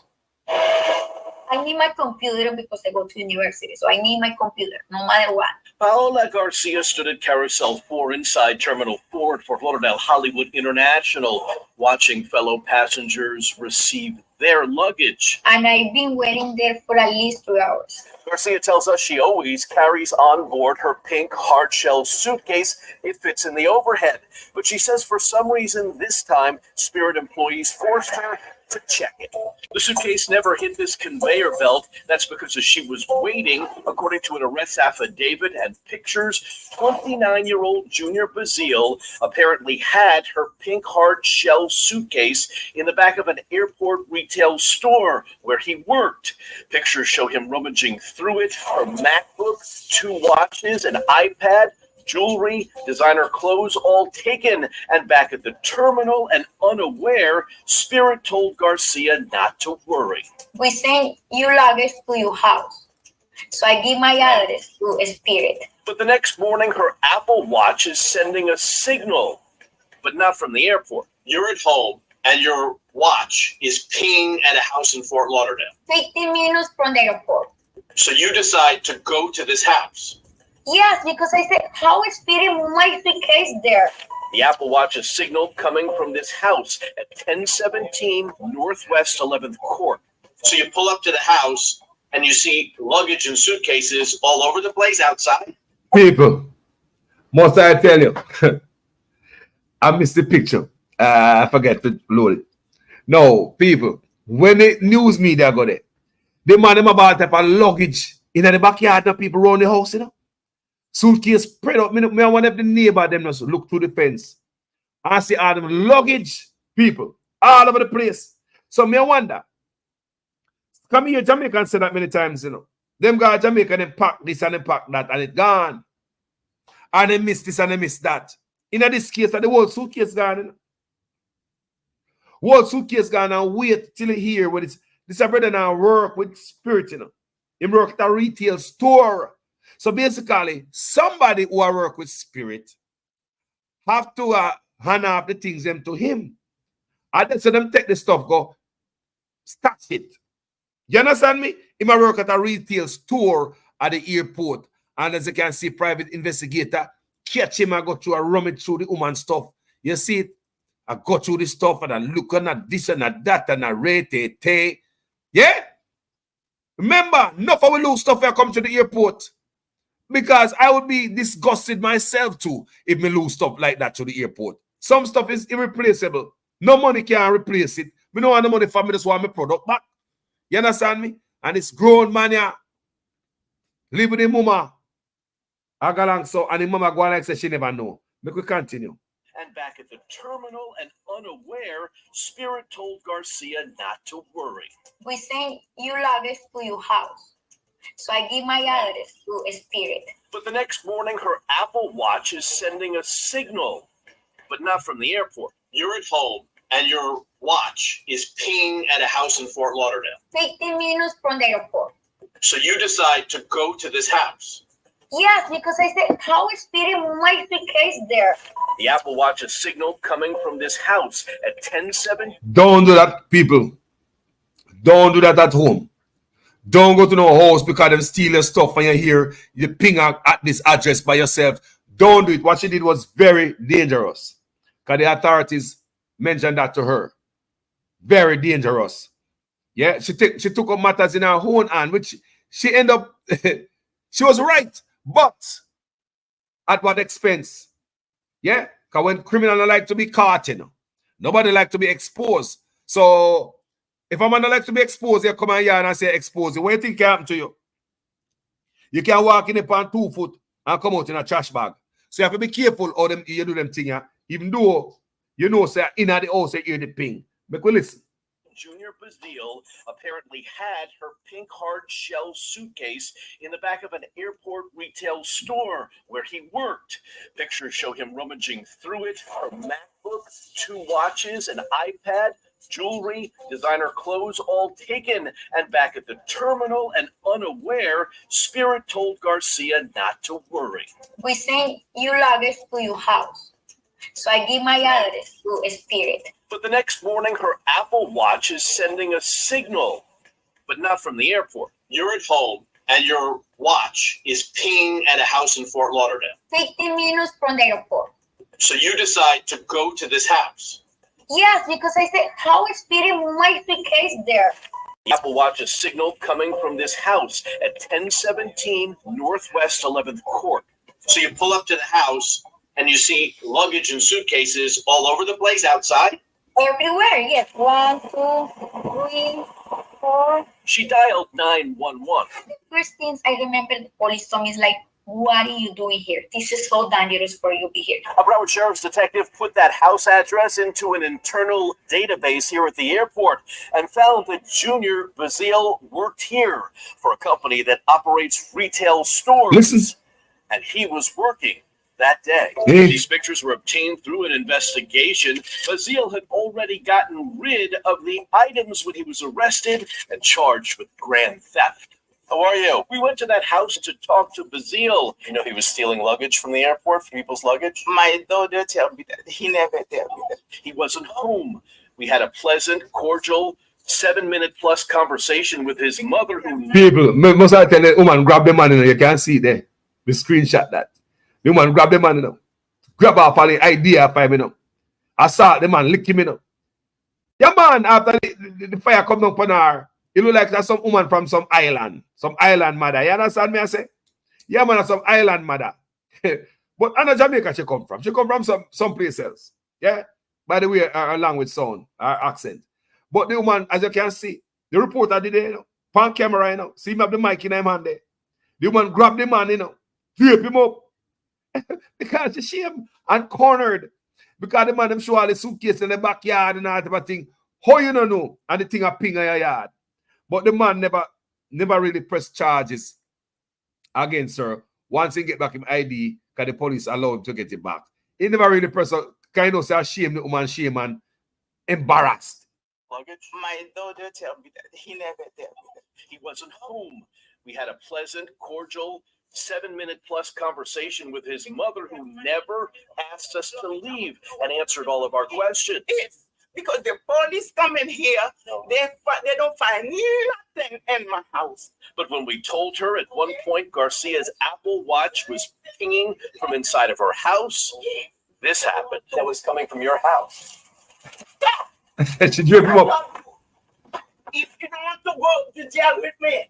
I need my computer because I go to university, so I need my computer, no matter what. Paola Garcia stood at Carousel 4 inside Terminal 4 at Fort Lauderdale Hollywood International, watching fellow passengers receive their luggage. And I've been waiting there for at least 2 hours. Garcia tells us she always carries on board her pink hard-shell suitcase. It fits in the overhead. But she says for some reason this time, Spirit employees forced her to check it. The suitcase never hit this conveyor belt. That's because as she was waiting, according to an arrest affidavit and pictures, 29-year-old Junior Bazile apparently had her pink hard-shell suitcase in the back of an airport retail store where he worked. Pictures show him rummaging through it, her MacBook, 2 watches, an iPad, Jewelry, designer clothes all taken. And back at the terminal and unaware, Spirit told Garcia not to worry. We send your luggage to your house. So I give my address to Spirit. But the next morning, her Apple Watch is sending a signal, but not from the airport. You're at home, and your watch is pinging at a house in Fort Lauderdale. 15 minutes from the airport. So you decide to go to this house. Yes, because I said, how is Spirit my suitcase there? The Apple Watch's signal coming from this house at 1017 Northwest 11th Court. So you pull up to the house, and you see luggage and suitcases all over the place outside. People, must I tell you, I missed the picture. I forget to load it. No, people, when the news media got it, the man them about to have a luggage in the backyard of people around the house, you know. Suitcase spread up. Me I want to have the neighbor them just look through the fence. I see all them luggage, people, all over the place. So me I wonder, come here, Jamaica said that many times, you know. Them guys Jamaica, them pack this and them pack that, and it gone. And they miss this and they miss that. In this case, the whole suitcase gone, you know. Whole suitcase gone and wait till it here with it. This a brother now work with Spirit, you know. He work at a retail store. So basically, somebody who work with Spirit have to hand off the things them to him. And then so them take the stuff, go stash it. You understand me? He might work at a retail store at the airport. And as you can see, private investigator catch him and go through a rummage through the woman stuff. You see it? I go through this stuff and I look at this and at that and I rate it. Yeah? Remember, enough of we lose stuff when I come to the airport. Because I would be disgusted myself too if me lose stuff like that to the airport. Some stuff is irreplaceable. No money can replace it. Me don't want the money for me, just want my product back. You understand me? And it's grown man, yeah. Live with the mama. I got along so, and the mama go like say she never know. Make we continue. And back at the terminal and unaware, Spirit told Garcia not to worry. We send your luggage to your house. So I give my address to Spirit. But the next morning, her Apple Watch is sending a signal, but not from the airport. You're at home, and your watch is pinging at a house in Fort Lauderdale. 15 minutes from the airport. So you decide to go to this house. Yes, because I said, how is Spirit my suitcase there? The Apple Watch's signal coming from this house at 10:07. Don't do that, people. Don't do that at home. Don't go to no house because them steal your stuff and you hear you ping out at this address by yourself. Don't do it. What she did was very dangerous. Because the authorities mentioned that to her. Very dangerous. Yeah, she took up matters in her own hand, which she ended up, she was right. But at what expense? Yeah, because when criminals like to be caught, you know, nobody like to be exposed. So if a man don't like to be exposed, you come here and I say expose you. What do you think can happen to you? You can walk in upon 2 foot and come out in a trash bag. So you have to be careful how you do them things. Even though you know, say in the house, you hear the ping. Make we listen. Junior Bazile apparently had her pink hard shell suitcase in the back of an airport retail store where he worked. Pictures show him rummaging through it. Her MacBook, 2 watches, an iPad, jewelry, designer clothes all taken. And back at the terminal and unaware, Spirit told Garcia not to worry. We send your luggage to your house. So I give my address to Spirit. But the next morning, her Apple Watch is sending a signal, but not from the airport. You're at home, and your watch is pinging at a house in Fort Lauderdale. 15 minutes from the airport. So you decide to go to this house. Yes, because I said, how is Spirit my suitcase there? The Apple Watch's signal coming from this house at 1017 Northwest 11th Court. So you pull up to the house, and you see luggage and suitcases all over the place outside? Everywhere, yes. 1, 2, 3, 4. She dialed 911. The first things I remember the police told me is like, what are you doing here? This is so dangerous for you to be here. A Broward Sheriff's detective put that house address into an internal database here at the airport and found that Junior Bazile worked here for a company that operates retail stores. Listen. And he was working that day. Eh? These pictures were obtained through an investigation. Bazile had already gotten rid of the items when he was arrested and charged with grand theft. How are you? We went to that house to talk to Bazile. You know he was stealing luggage from the airport, for people's luggage? My daughter tell me that. He never tell me that. He wasn't home. We had a pleasant, cordial, 7-minute plus conversation with his mother who... People, must I tell the woman grab the man, you know, you can see it there. The screenshot that. The woman grab the man, you know. Grab off all the idea of him, you know. I saw the man lick him, you know. Yeah, man, after the fire come down upon her, it look like that's some woman from some island mother. You understand me? I say, yeah, man, that's some island mother. But I know Jamaica she come from. She come from some place else. Yeah? By the way, her language sound, her accent. But the woman, as you can see, the reporter did it, you know, pan camera, you know, see him have the mic in him hand there. The woman grabbed the man, you know, drape him up. Because she shame and cornered. Because the man them show all the suitcase in the backyard and all type of thing. How you don't know? And the thing a ping in your yard. But the man never really pressed charges against her. Once he get back his ID, because the police allowed him to get it back. He never really pressed her, kind of say shame the woman, shame and embarrassed. Luggage? My daughter tell me that. He never tell me that. He wasn't home. We had a pleasant, cordial, 7-minute plus conversation with his mother who never asked us to leave and answered all of our questions. Yes, because the police come in here, they don't find nothing in my house. But when we told her at one point Garcia's Apple Watch was pinging from inside of her house, this happened. That was coming from your house. She drip him up. If you don't want to go to jail with me,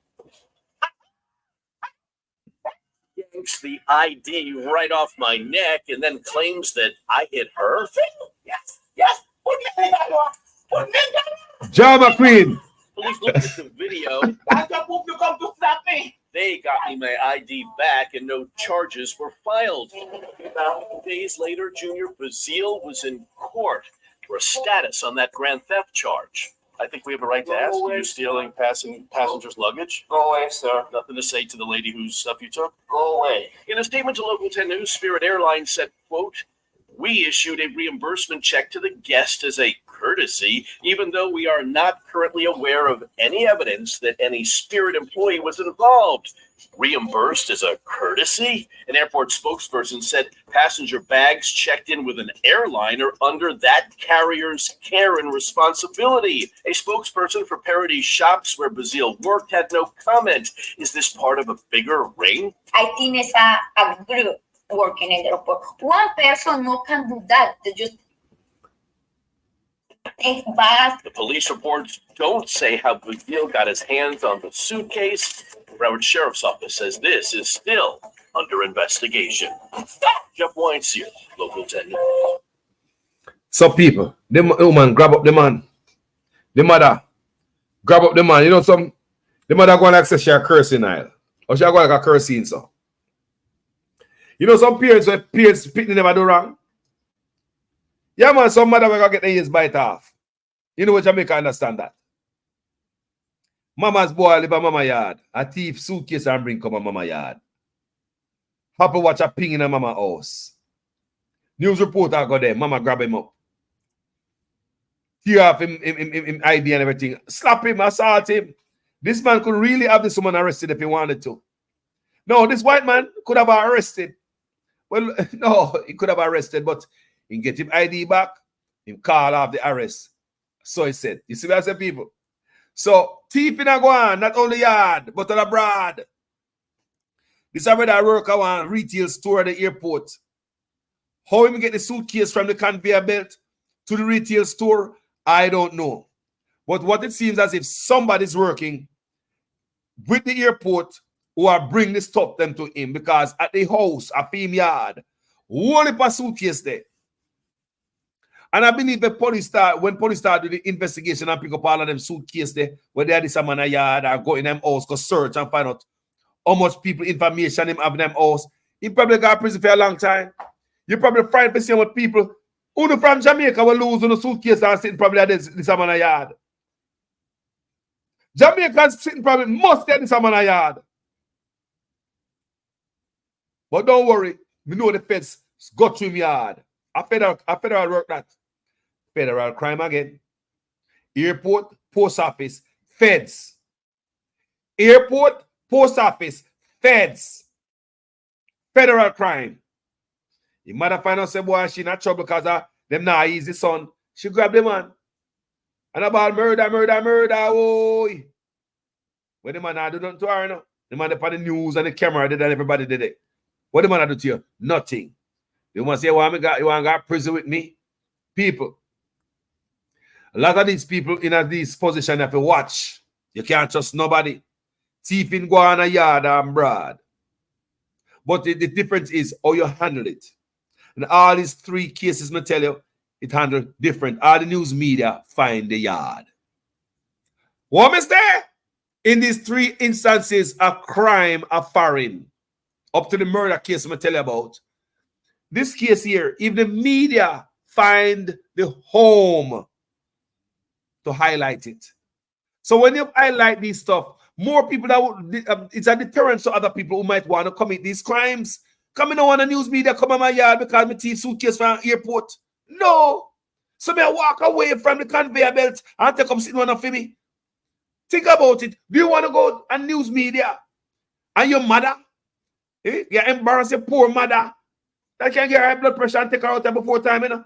yanks the ID right off my neck and then claims that I hit her. yes, put me in that one. Put me in that one. John McQueen. Police looked at the video. That's the book you come to stop me. They got me my ID back and no charges were filed. Days later, Junior Bazile was in court for a status on that grand theft charge. I think we have a right to ask. Are you stealing passengers' luggage? Go away, sir. Nothing to say to the lady whose stuff you took? Go away. In a statement to Local 10 News, Spirit Airlines said, quote, "We issued a reimbursement check to the guest as a courtesy, even though we are not currently aware of any evidence that any Spirit employee was involved." Reimbursed as a courtesy? An airport spokesperson said passenger bags checked in with an airline are under that carrier's care and responsibility. A spokesperson for Parody Shops, where Bazile worked, had no comment. Is this part of a bigger ring? I think it's a group working in the airport. One person no can do that. They just take bags. The police reports don't say how Bazile got his hands on the suitcase. The Broward Sheriff's Office says this is still under investigation. Jeff Wines here, Local 10 News. Some people, the woman grab up the man. The mother grab up the man. You know, the mother go and access she a cursing aisle. Or she go like a cursing so. You know, some parents picking never do wrong. Yeah, man, some mother will get their ears bite off. You know what Jamaica understand that. Mama's boy live at mama yard. A thief suitcase and bring come a mama yard. Happy watch a ping in a mama house. News reporter go there. Mama grab him up. Tear off him ID and everything. Slap him, assault him. This man could really have this woman arrested if he wanted to. No, this white man could have arrested. Well, no, he could have arrested, but he get him ID back, him call off the arrest. So he said. You see what I said, people? So, thief in a go on, not only yard, but on abroad. This is where I work at one retail store at the airport. How him get the suitcase from the conveyor belt to the retail store, I don't know. But what it seems as if somebody's working with the airport who are bring the stuff them to him, because at the house, a fame yard, only a suitcase there. And I believe when police start do the investigation and pick up all of them suitcase there, where they are this man a yard or go in them house, go search and find out how much people information him have in them house. He probably got prison for a long time. You probably find the same with people who from Jamaica will lose on a suitcase and sitting probably at this man a yard. Jamaicans sitting probably must get this man a yard. But don't worry, Me know the feds go through him yard. A federal work that. Federal crime again. Airport, post office, feds. Airport, post office, feds. Federal crime. The mother find out say boy she not trouble because them not easy son. She grab the man. And about murder. Oh. What the man do nothing to her, no? The man upon the news and the camera did and everybody did it. What the man do to you? Nothing. You want to say, well, you want to go to prison with me? People. A lot of these people in these positions have to watch. You can't trust nobody. Thieving go on a yard and broad. But the difference is how you handle it. And all these 3 cases, I tell you, it handled different. All the news media find the yard. What is there? In these 3 instances of crime of foreign, up to the murder case I tell you about. This case here, if the media find the home to highlight it. So when you highlight these stuff, more people that would, it's a deterrent to other people who might want to commit these crimes. Coming on the news media, come on my yard because my thief suitcase from airport. No. So me walk away from the conveyor belt and take up sitting on for me. Think about it. Do you want to go on news media and your mother? You embarrass your poor mother that can get high blood pressure and take her out there before time, you know?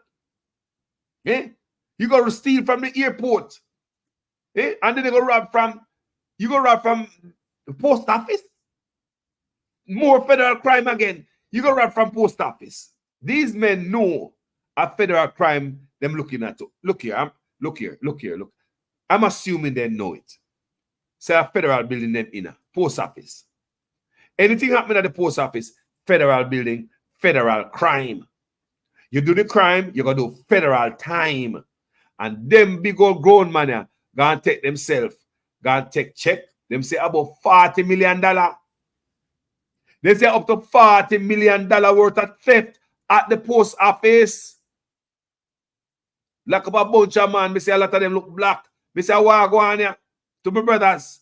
You go to steal from the airport. And then you go rob from the post office. More federal crime again. You go rob from post office. These men know a federal crime them looking at. Look here. I'm assuming they know it. Say a federal building them in a post office. Anything happening at the post office, federal building, federal crime. You do the crime, you're going to do federal time. And them big old grown man gonna take themselves, gonna take check. Them say about $40 million. They say up to $40 million worth of theft at the post office. Like up a bunch of man, me say a lot of them look black. Me say, what go on here? To my brothers.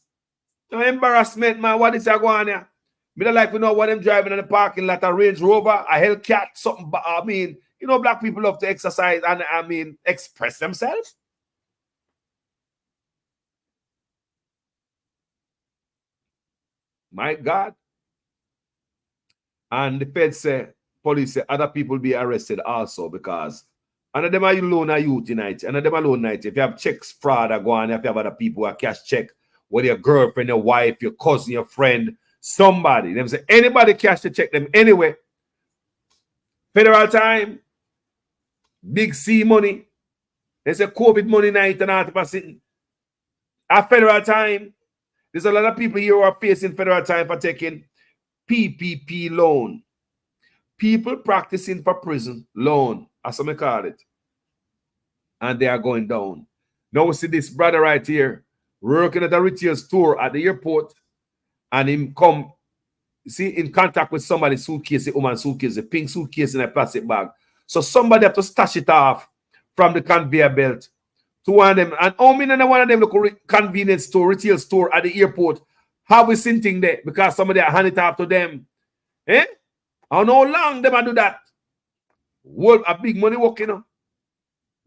No embarrassment, man. What is that go on here? Me don't like to know what them driving in the parking lot, a Range Rover, a Hellcat, something. I mean, you know, black people love to exercise and, I mean, express themselves. My God. And the feds say, police say, other people be arrested also because none of them are alone are youth tonight. None of them alone night. If you have checks, fraud are going, if you have other people who are cash check, whether your girlfriend, your wife, your cousin, your friend, somebody. Them say, anybody cash to check them anyway. Federal time. Big C money. They say COVID money night and all the sitting. At federal time, there's a lot of people here who are facing federal time for taking PPP loan. People practicing for prison loan, as I call it. And they are going down. Now we see this brother right here working at a retail store at the airport and him come see in contact with somebody's suitcase, a woman's suitcase, a pink suitcase in a plastic bag. So somebody have to stash it off from the conveyor belt to one of them. And how many one of them look convenience store, retail store at the airport have we seen thing there because somebody hand it off to them. I don't know how long them do that. Well, a big money work, you know.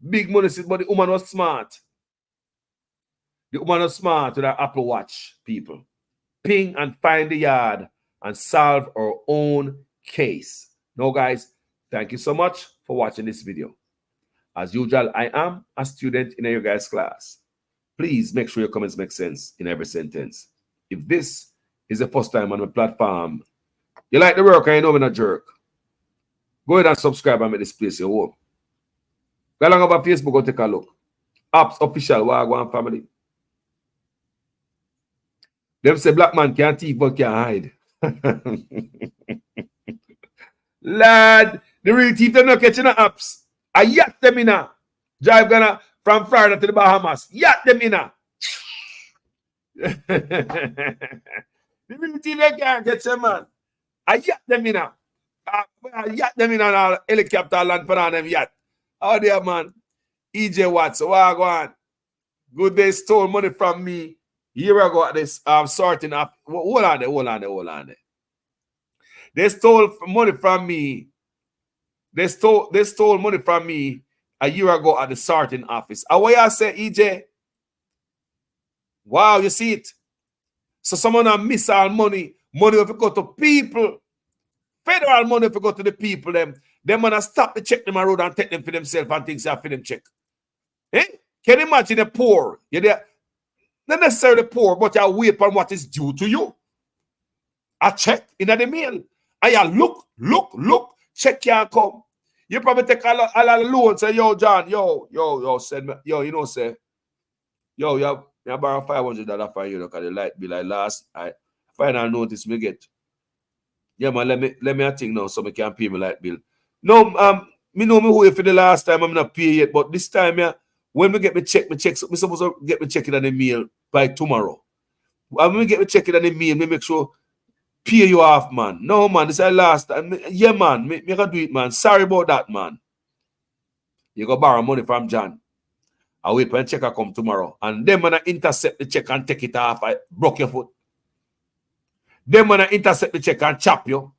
Big money, but the woman was smart. The woman was smart with her Apple Watch, people. Ping and find the yard and solve our own case. Now, guys, thank you so much for watching this video. As usual, I am a student in your guys' class. Please make sure your comments make sense in every sentence. If this is the first time on my platform, you like the work and you know I'm not a jerk, go ahead and subscribe and make this place your home. Go along over Facebook, go take a look. Apps official, Wagwan family. Them say black man can't thief but can't hide. Lad, the real thief them not catching the apps. I yacht them in a drive gonna from Florida to the Bahamas. Yacht them in a. The real thief they can't catch them, man. I yacht them in a. I yacht them in a helicopter land for them yacht. Oh there, man. EJ Watts, what go on? Good they stole money from me. Here I go at this sorting up. Hold on there. They stole money from me. They stole money from me a year ago at the sorting office. And what y'all say, EJ? Wow, you see it? So someone have miss all money. Money if it go to people. Federal money if it go to the people, them gonna stop the check them on road and take them for themselves and things that for them check. Eh? Can you imagine the poor? You're there. Not necessarily poor, but you wait on what is due to you. A check in the mail. And you look, check can't come. You probably take a lot of loans. Say, yo, John, yo, send me, yo, you know, say, yo, you borrow $500 for you, look at the light bill. Like last, I final notice me get. Yeah, man, let me think now so I can pay my light bill. No, me know me who for the last time I'm not pay yet, but this time, yeah, when me get me check, so me supposed to get me check it on the mail by tomorrow. When me get me check it on the mail, me make sure pay you off, man. No, man, this is the last time. Yeah, man, me can do it, man. Sorry about that, man. You go borrow money from John. I wait for the checker come tomorrow. And then when I intercept the check and take it off, I broke your foot. Then when I intercept the check and chop you.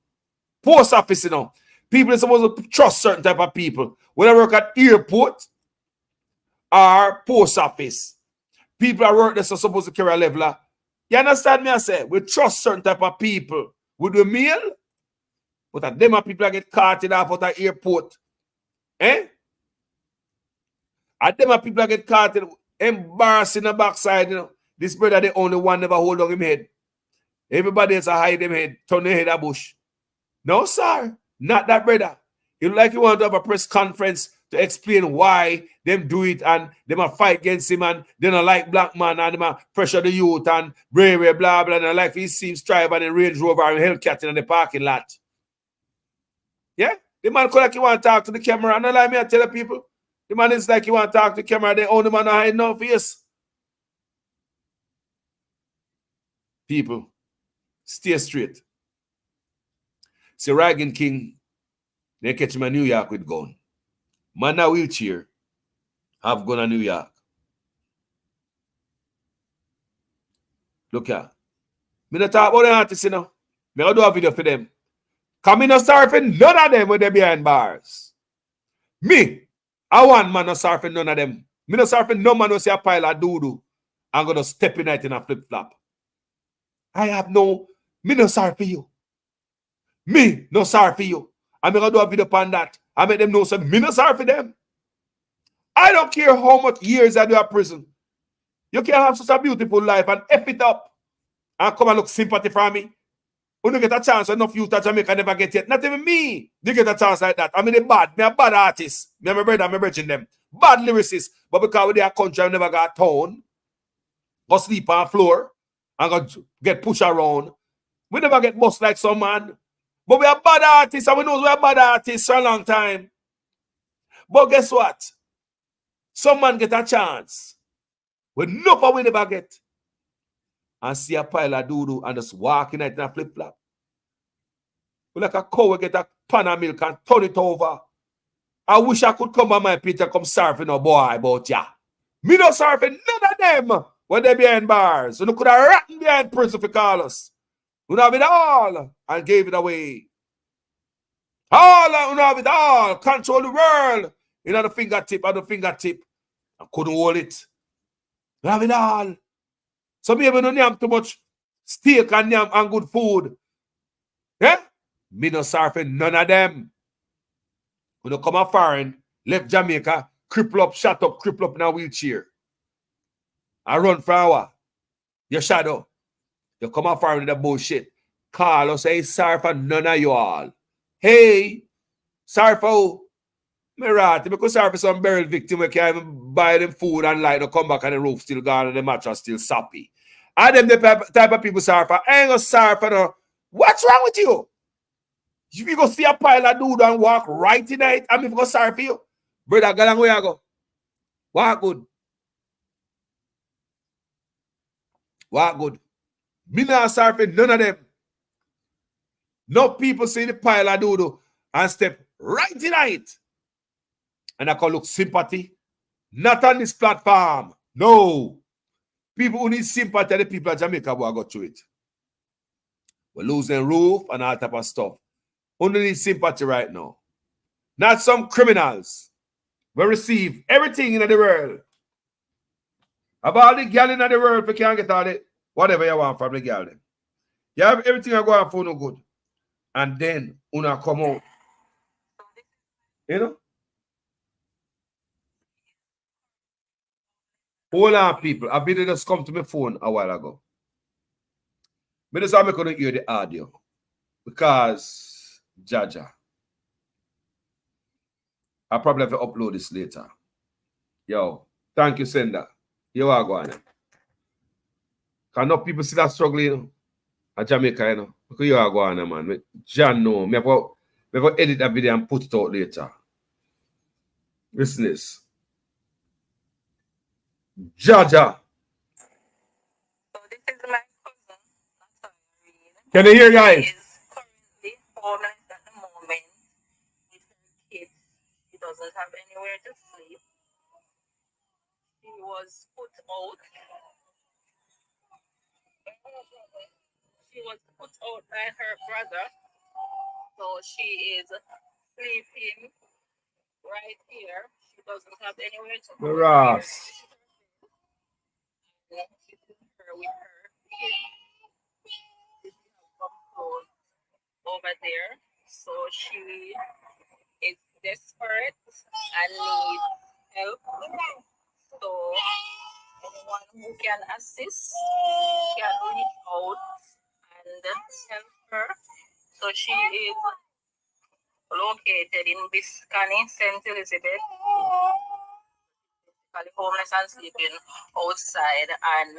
Post office, you know. People are supposed to trust certain type of people. When I work at airport or post office, people are work that's supposed to carry a leveler. You understand me? I say we trust certain type of people with the mail, but at them people get caught in off at the airport. Eh? At them people get caught in embarrassing the backside. You know, this brother the only one never hold on him head. Everybody else hide them head, turn their head a bush. No, sir, not that brother. You like you want to have a press conference to explain why them do it and them a fight against him and they don't like black man and them a pressure the youth and blah blah blah and like he seems strive and a Range Rover and Hellcat in the parking lot. Yeah, the man could like you want to talk to the camera and like me I tell the people. The man is like you want to talk to the camera. They own the man hide no face. People, stay straight. See, Ragging King, they catch him in New York with gun. Man a wheelchair, have gun in New York. Look here. Me not talk about the artists, you know. Me gonna do a video for them. Because me not sorry for none of them when they behind bars. Me, I want man not sorry for none of them. Me not sorry for no man who see a pile of doo-doo and gonna step in it in a flip-flop. Me not sorry for you. Me no sorry for you. I'm gonna do a video upon that. I make them know some me no sorry for them. I don't care how much years I do at prison. You can have such a beautiful life and F it up and come and look sympathy from me. When you get a chance, enough youth at Jamaica never get it. Not even me. They get a chance like that. I mean, they bad. Me a bad artist. Me and my brother, I'm bridging them. Bad lyricists. But because with their country, I never got town. Go sleep on the floor and go get pushed around. We never get bust like some man. But we are bad artists and we know we are bad artists for a long time. But guess what? Some man get a chance. We nobody never get. And see a pile of doo-doo and just walking it in a flip-flop. We like a cow get a pan of milk and turn it over. I wish I could come on my picture come surfing a boy about ya. Me no surfing none of them when they behind bars. You could have rotten behind prison for call us. We have it all and gave it away. All we have it all. Control the world. You know the fingertip. I couldn't hold it. We have it all. Some people don't have too much steak and yam and good food. Yeah? Me no surfing none of them. When you come a foreign, left Jamaica, cripple up, shut up, cripple up in a wheelchair. I run for an hour. Your shadow. You come a foreign with that bullshit. Call us, say sorry for none of you all. Hey, sorry for who? Me right, because sorry for some burial victim who can't even buy them food and light, no come back and the roof still gone and the mattress still soppy. And them the type of people sorry for. I ain't gonna sorry for no. What's wrong with you? If you go see a pile of dude and walk right tonight, I'm even gonna sorry for you. Brother, go along where you go. Walk good. Walk good. Me not sorry for none of them. No people see the pile of dude and step right tonight. And I can look sympathy. Not on this platform. No. People who need sympathy, the people of Jamaica will go through it. We're losing roof and all type of stuff. who need sympathy right now. Not some criminals will receive everything in the world. Of all the girl in the world, you can't get all it, whatever you want from the girl. You have everything I go on for no good. And then una come out. You know? Hold on, people. I better just come to my phone a while ago. But that's how I'm going to hear the audio. Because, Jaja, I probably have to upload this later. Yo, thank you, Sender. You are going. Because no people see that struggling, you know, at Jamaica, you know. Because you are going, man. John, no. Me have to edit that video and put it out later. Listen this. Jaja. So this is my cousin. Can you hear, guys? She is currently homeless at the moment with her kids. She doesn't have anywhere to sleep. She was put out. She was put out by her brother. So she is sleeping right here. She doesn't have anywhere to go. Ross. Her with her kids. Over there. So she is desperate and needs help. So anyone who can assist can reach out and help her. So she is located in Biscayne, St. Elizabeth, homeless and sleeping outside, and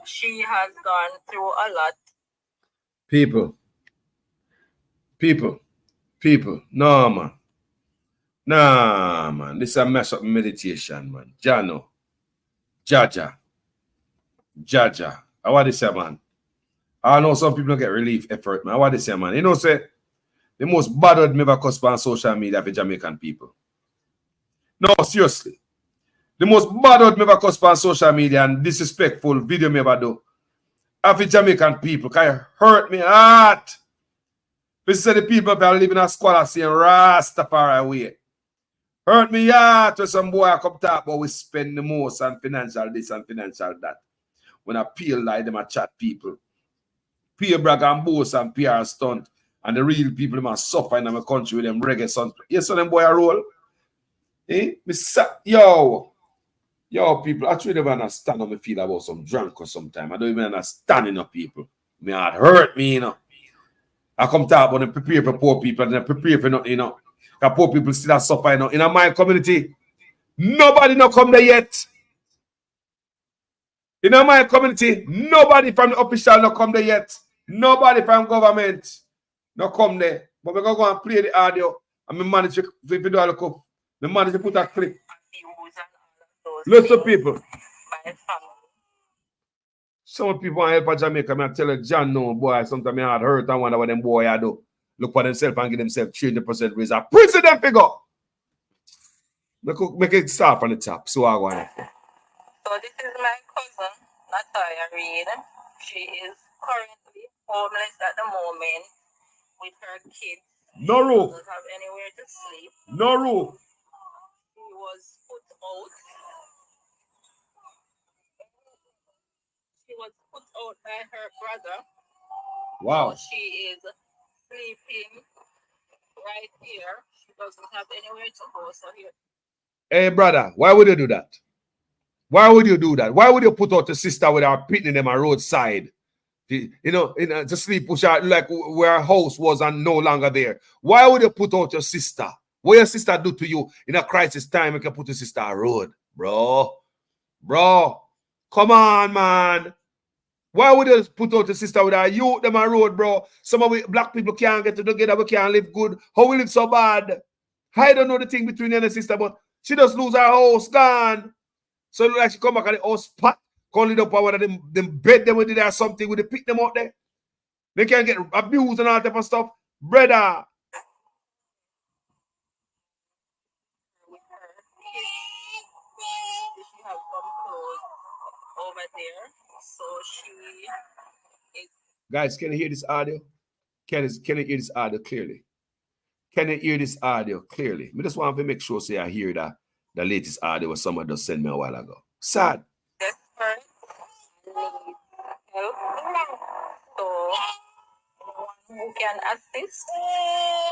she has gone through a lot. People. No, man. Nah, man. This is a mess up meditation, man. Jano. Jaja. I want to say, man. I know some people don't get relief effort, man. I want to say, man. You know, say, the most bothered me ever cuss on social media for Jamaican people. No, seriously. The most bothered me ever cuss on social media and disrespectful video me ever do. After Jamaican people, can you hurt me heart? This is the people that live in a squalor saying Rastafari way. Hurt me heart when some boy come talk about we spend the most on financial this and financial that. When I peel like them a chat people. Peer brag and boast and PR stunt. And the real people them a suffer in my country with them reggae sons. You saw them boy a roll? Eh? Yo, people, I truly never understand how me feel about some drunk or sometime. I don't even understand enough people. Me heart hurt me, you know. I come talk about them prepare for poor people and they prepare for nothing, you know. Because poor people still suffer, you know. In my community, nobody no come there yet. In my community, nobody from the official no come there yet. Nobody from government no come there. But we're going to go and play the audio and we manage to do a look. We manage to put a clip. Listen, people. Some people want help at Jamaica. I tell you, John, no, boy, sometimes I had hurt and wonder what them boy I do. Look for themselves and give themselves 300% raise. A president figure. Make it start from the top. So I want it. So this is my cousin, Natalia Reed. She is currently homeless at the moment with her kids. No roof. Doesn't have anywhere to sleep. No roof. She was put out. She was put out by her brother. Wow. So she is sleeping right here. She doesn't have anywhere to go. So here. Hey, brother, why would you do that? Why would you do that? Why would you put out a sister with her pitting them on roadside? You know, to sleep push out like where her house was and no longer there. Why would you put out your sister? What your sister do to you in a crisis time? You can put your sister on road, bro. Come on, man. Why would you put out your sister with her youth them on road, bro? Some of we black people can't get together, we can't live good. How we live so bad? I don't know the thing between you and the sister, but she just lose her house, gone. So it look like she come back at the house spot, call it up or one of them bed them with it or something, with they pick them out there. They can't get abused and all type of stuff. Brother. Over there. So she is. Guys, can you hear this audio? Can you hear this audio clearly? Can you hear this audio clearly? I just want to make sure I hear the latest audio what someone just sent me a while ago. Sad. Desperate, need help. So who can assist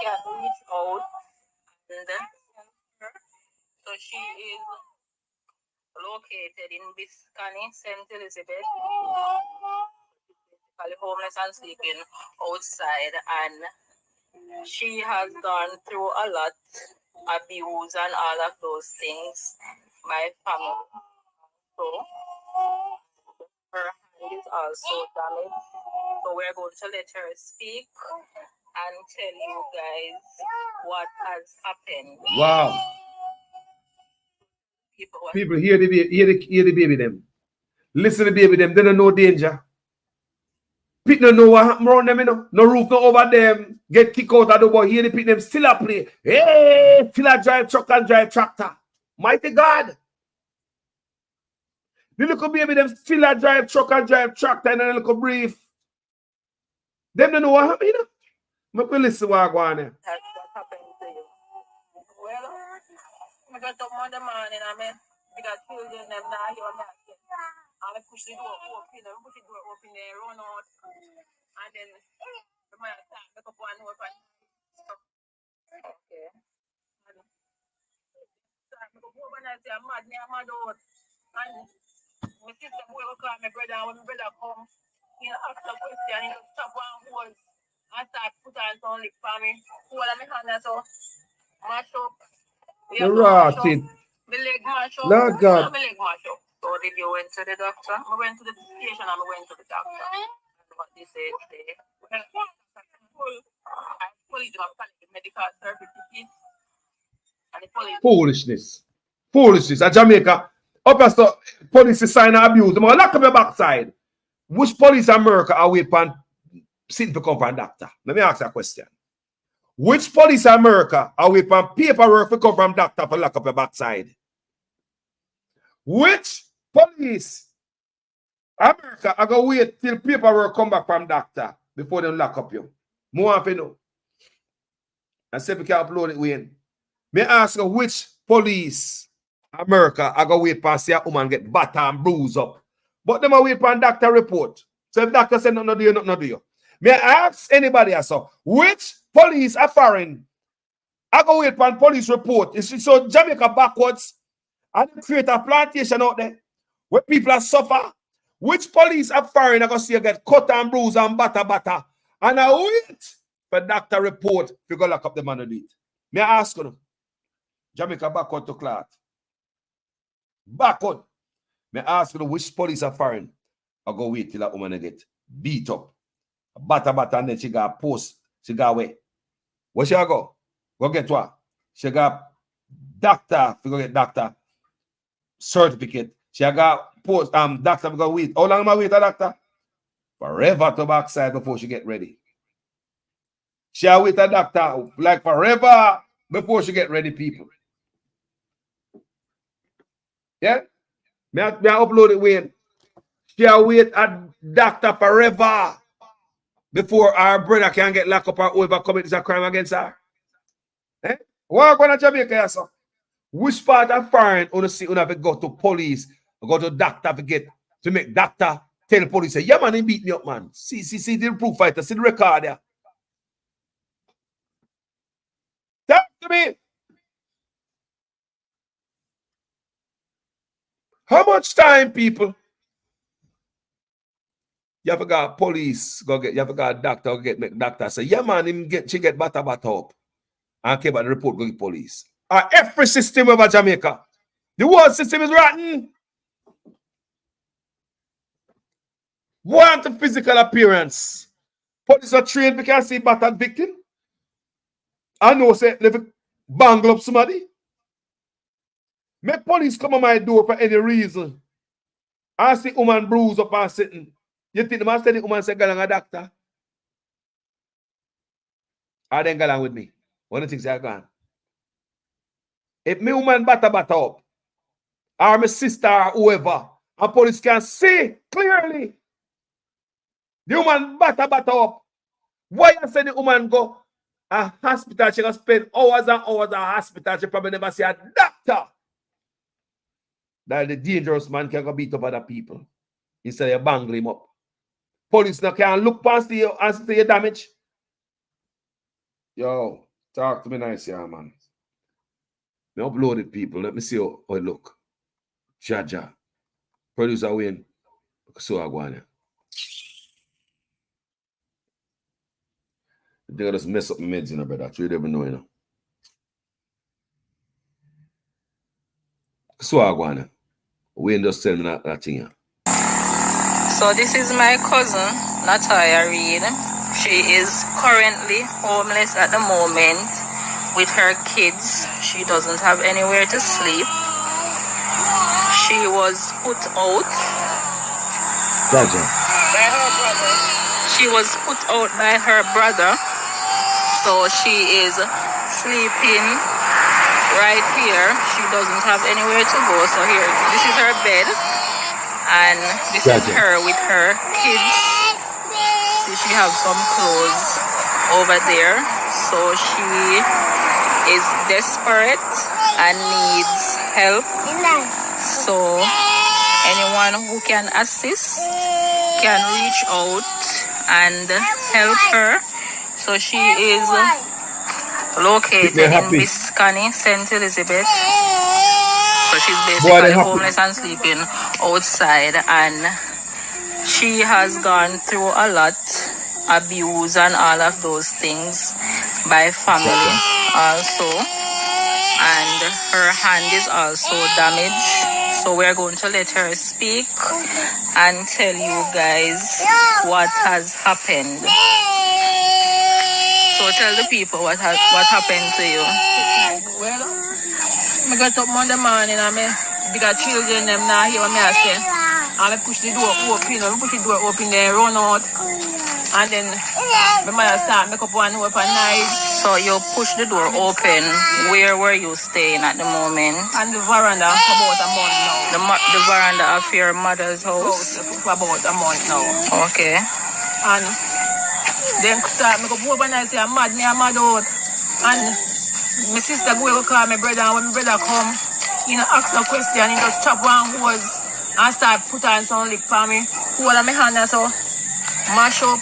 can reach out and help her. So she is located in Biscayne, St. Elizabeth, basically homeless and sleeping outside, and she has gone through a lot, abuse and all of those things. My family, so her hand is also damaged. So we're going to let her speak and tell you guys what has happened. Wow. People hear the baby them. Listen to the baby them. They don't know danger. People don't know what happened around them, you know. No roof, no over them. Get kicked out of the boy. Hear the people them still a play. Hey, still a drive truck and drive tractor. Mighty God. The little baby them still a drive truck and drive tractor and a little brief. Them don't know what happened, you know. Make me listen what go on there. That's what happened to you. Well, I got up Monday morning, I mean, we got children, them now here on that. I push the door open, there, run out, and then the man start make up one open. Okay. And start make up overnight, I'm mad out. And my sister boy will call my brother, and when my brother come, he ask a question, he just stop one hole, and start put on some lick for me. Hold on my hand, so mash up. You're rotted. My leg mash up. Lord God. My leg mash up. So did you went to the doctor? I went to the station and I went to the doctor. And what they said today, well, I police have collected medical certificate. And the police. Foolishness. At Jamaica, up as the police is sign abuse. Them all lock up your backside. Which police in America are waiting for sitting to come from a doctor? Let me ask you a question. Which police in America are waiting for paperwork to come from doctor to lock up your backside? Which police America are going to wait till paperwork come back from doctor before they lock up you? More of you know. And see if we can upload it, Wayne. May I ask you which police America are going to wait for see a woman get battered and bruised up? But them are wait for a doctor report. So if doctor say nothing to you, nothing to do you. May I ask anybody else, which police are foreign? I go wait for a police report. So Jamaica backwards and create a plantation out there where people are suffer. Which police are foreign are going to see you get cut and bruised and batter. And I wait for doctor report if you go lock up the man and do it. May I ask you? Jamaica backward to clot. Backward. May I ask you which police are foreign? I go wait till that woman get beat up. Batter, and then she got post. She got away. Where she go? Go get what? She got doctor. If you go get doctor certificate. She got post. Doctor, we go wait. How long am I wait a doctor? Forever to backside before she get ready. She wait a doctor like forever before she get ready, people. Yeah? May I upload it, Wayne? She wait a doctor forever before our brother can get locked up or whoever commits a crime against her. Eh? What going to Jamaica, sir? Which part of foreign you see you have to go to police, go to doctor to make doctor tell police, say, yeah, man, he beat me up, man. See the proof fighter, see the record there. Talk to me. How much time, people? You have to go police, you have to go doctor, make doctor say, yeah, man, she get batter up. And came back the report, go get police. Every system over Jamaica. The world system is rotten. Want the physical appearance. Police are trained because see battered victim. I know, say, if you bangle up somebody. Make police come on my door for any reason. I see woman bruise up and sitting. You think the man said the woman say, go along a doctor? I then go along with me. One of the things I gone. If me woman batter up, or my sister or whoever, and police can see clearly the woman batter up, Why you say the woman go a hospital, she gonna spend hours and hours at hospital, she probably never see a doctor. That the dangerous man can go beat up other people. Instead of bang him up. Police now can't look past your damage. Yo, talk to me nice, yeah, man. Me upload it, people. Let me see how it look. Jaja. Producer Wayne. So I go on here. They're gonna just mess up my meds, you know, brother. You never know, you know. So I go on here. Wayne just tell me that thing here. So this is my cousin, Natalia Reed. She is currently homeless at the moment with her kids. She doesn't have anywhere to sleep. She was put out. Gotcha. By her brother. She was put out by her brother. So she is sleeping right here. She doesn't have anywhere to go. So here, this is her bed. And this is her with her kids. See, she has some clothes over there. So she is desperate and needs help. So anyone who can assist can reach out and help her. So she is located in Biscayne, St. Elizabeth. So she's basically homeless and sleeping outside, and she has gone through a lot, abuse and all of those things by family also, and her hand is also damaged. So we're going to let her speak and tell you guys what has happened. So tell the people what happened to you. Well, I got up Monday morning and I bigger children them now here me I say. And I push the door open, they run out. And then my mother start make up one open night. So you push the door open. Where were you staying at the moment? On the veranda for about a month now. The veranda of your mother's house? For about a month now. Okay. And then start make up open night say I'm mad out. And my sister go call my brother, and when my brother come, you know, ask no question, he just chop one hose and start put on some lip for me. Hold on my hand and so mash up.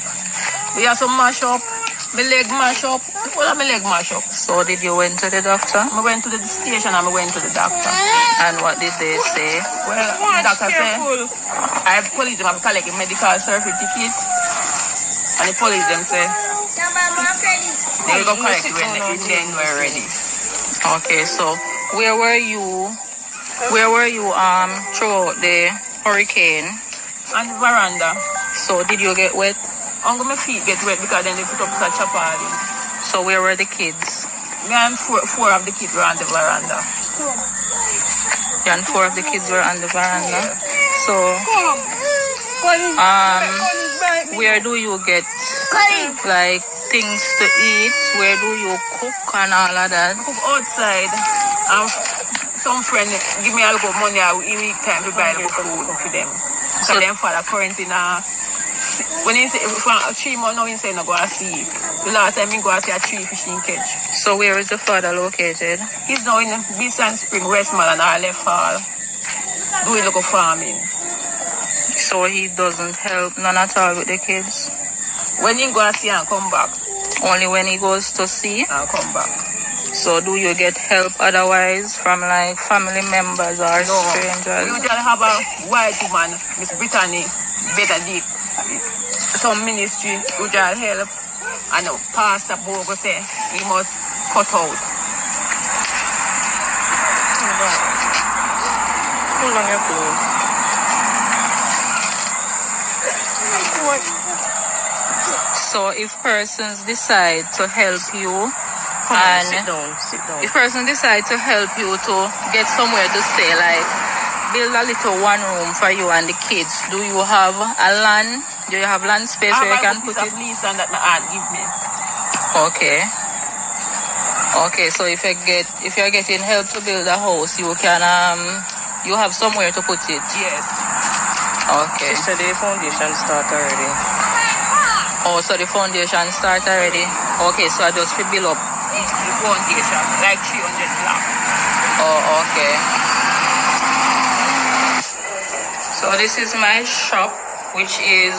We have some mash up. My leg mash up. Hold on my leg mash up. So did you went to the doctor? I went to the station and I went to the doctor. And what did they say? Well, the doctor said I have police them have collected medical surgery ticket. And the police them say they will go collect it when we're ready. Okay, so where were you throughout the hurricane? On the veranda. So did you get wet? My feet get wet because then they put up such a party. So where were the kids? Me and four of the kids were on the veranda. Yeah, and 4 of the kids were on the veranda. Yeah. So where do you get like things to eat? Where do you cook and all of that? Cook outside. Some friend give me a little money. I will eat time to buy a little food for them. So them father currently now. When he say for 3 months now, he say no go and see. The last time he go and see a 3 fishing catch. So where is the father located? He's now in Biscayne Spring, Westmoreland, and Left Hall, doing local farming. So he doesn't help none at all with the kids? When he go and see and come back. Only when he goes to see? And come back. So do you get help otherwise from like family members or strangers? We usually have a white woman, Miss Brittany, better deep. Some ministry usually help. And Pastor Bogo say he must cut out. Hold on your clothes. So if persons decide to help you, sit down. If persons decide to help you to get somewhere to stay, like build a little one room for you and the kids, do you have a land? Do you have land space where you can put it? Lease and that my aunt give me. Okay. Okay, so if you're getting help to build a house, you can you have somewhere to put it. Yes. Okay. She said the foundation start already. Oh, so the foundation start already? Okay, so I just build up the foundation, like 300 blocks. Oh, okay. So this is my shop, which is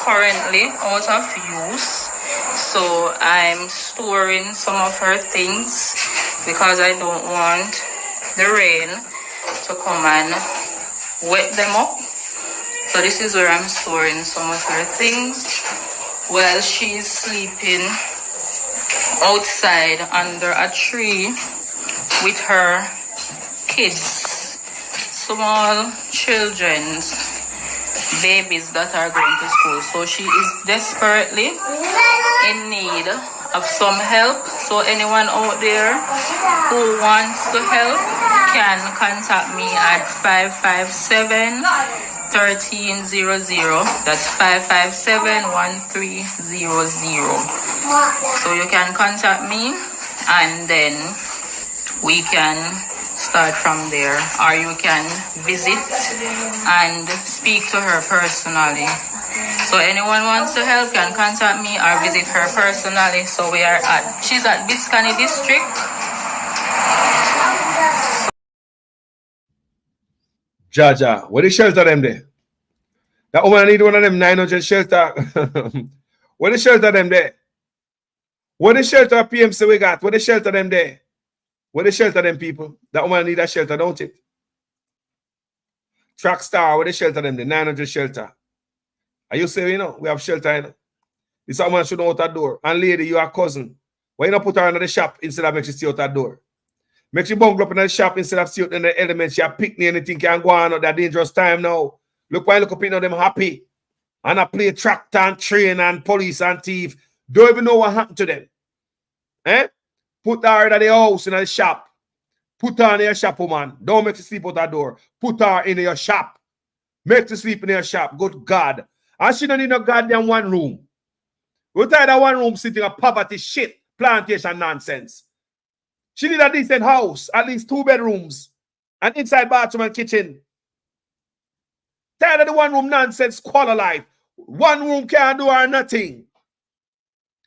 currently out of use. So I'm storing some of her things because I don't want the rain to come and wet them up. So this is where I'm storing some of her things while she's sleeping outside under a tree with her kids, small children, babies that are going to school. So she is desperately in need of some help. So anyone out there who wants to help can contact me at 557-1300. That's 557-1300. So you can contact me and then we can start from there, or you can visit and speak to her personally. So anyone wants to help can contact me or visit her personally. So she's at Biscayne District. Jaja, where the shelter them there? That woman need one of them 900 shelter. Where the shelter them there? Where the shelter PMC we got? Where the shelter them there? Where the shelter them people? That woman need a shelter, don't it? Track Star, where the shelter them there? 900 shelter. Are you saying, we have shelter, This woman should know out that door. And lady, you are cousin. Why you not put her in the shop instead of make she stay out that door? Make she bungle up in the shop instead of stay out in the elements. She a picnic, anything can go on at that dangerous time now. Look why look up in them happy. And I play tractor and train and police and thief. Don't even know what happened to them. Put her in the house, in the shop. Put her in your shop, woman. Don't make her sleep out that door. Put her in your shop. Make her sleep in your shop. Good God. And she don't need no goddamn one room. We're tired of one room sitting of poverty shit, plantation nonsense. She need a decent house, at least 2 bedrooms, and inside bathroom and kitchen. Tired of the one room nonsense, squalor life. One room can't do her nothing.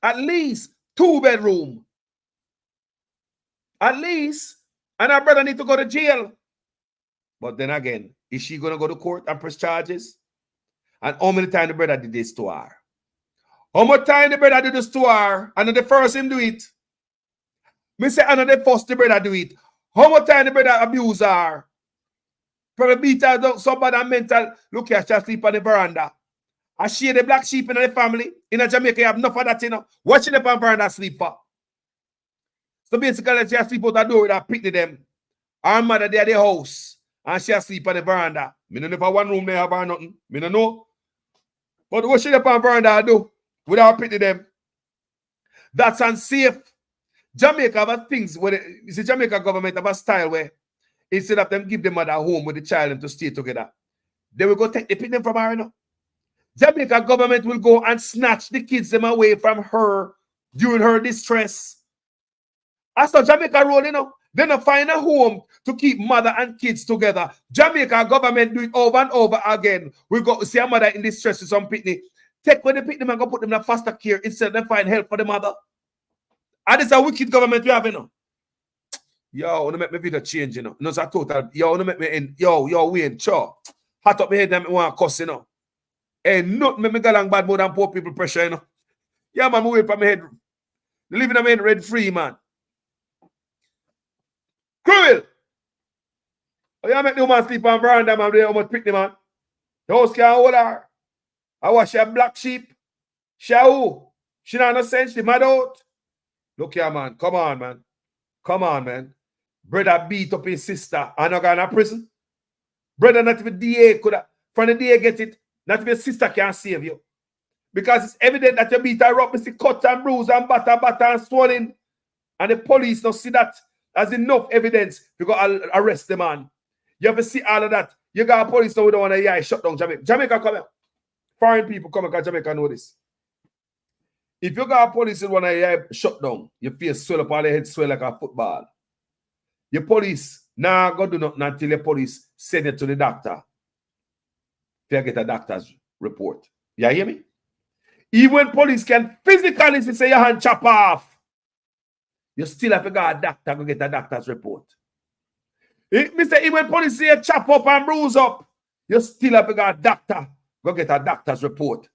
At least 2 bedroom. At least. And her brother need to go to jail. But then again, is she going to go to court and press charges? And how many times the brother did this to her? How much time the brother did this to her? And the first him do it. Me say another first the brother do it. How much time the brother abuse her? Probably beat her down so bad and mental. Look here, she sleep on the veranda. And she the black sheep in the family. In Jamaica, you have enough of that, Watching the veranda sleep for. So basically, she sleep out the door with her picnic them. Her mother there at the house. And she sleep on the veranda. Me don't know if one room there have her nothing. Me don't know. But what she up on veranda do? Without picnic them. That's unsafe. Jamaica have things where the Jamaica government have a style where instead of them give the mother home with the child and to stay together, they will go take the picnic from her. Jamaica government will go and snatch the kids them away from her during her distress. As for Jamaica role, they don't find a home to keep mother and kids together. Jamaica government do it over and over again. We go see a mother in distress with some picnic. Take when the picnic and go put them in foster care instead of them find help for the mother. And it's a wicked government we have, Yo, wanna make me video change, No, it's a total. Yo, wanna make me in. Yo, we in sure. Hot up my head and me want to cuss, Ain't nothing make me go along bad more than poor people pressure, Yeah, man, move it from my head. Living them in red free, man. Cruel. Oh, you make the woman sleep on veranda, man. They almost pick the man. The house can't hold her. I watch her black sheep. She not no sense. She mad out. Look here, man. Come on, man. Come on, man. Brother beat up his sister and not gone to prison. Brother, not even DA could have. From the DA get it, not even sister can save you. Because it's evident that you beat her up, you see cut and bruise and batter and swollen. And the police don't see that as enough evidence to go arrest the man. You have to see all of that. You got a police now, we don't want to shut down Jamaica. Jamaica come here. Foreign people come because Jamaica know this. If you got a police in one of your shut down, your face swell up, all your head swell like a football. Your police now go do nothing until your police send it to the doctor. If you get a doctor's report. You hear me? Even when police can physically say your hand chop off, you still have to go to a doctor to get a doctor's report. Even when police say you chop up and bruise up, you still have to go to a doctor to get a doctor's report.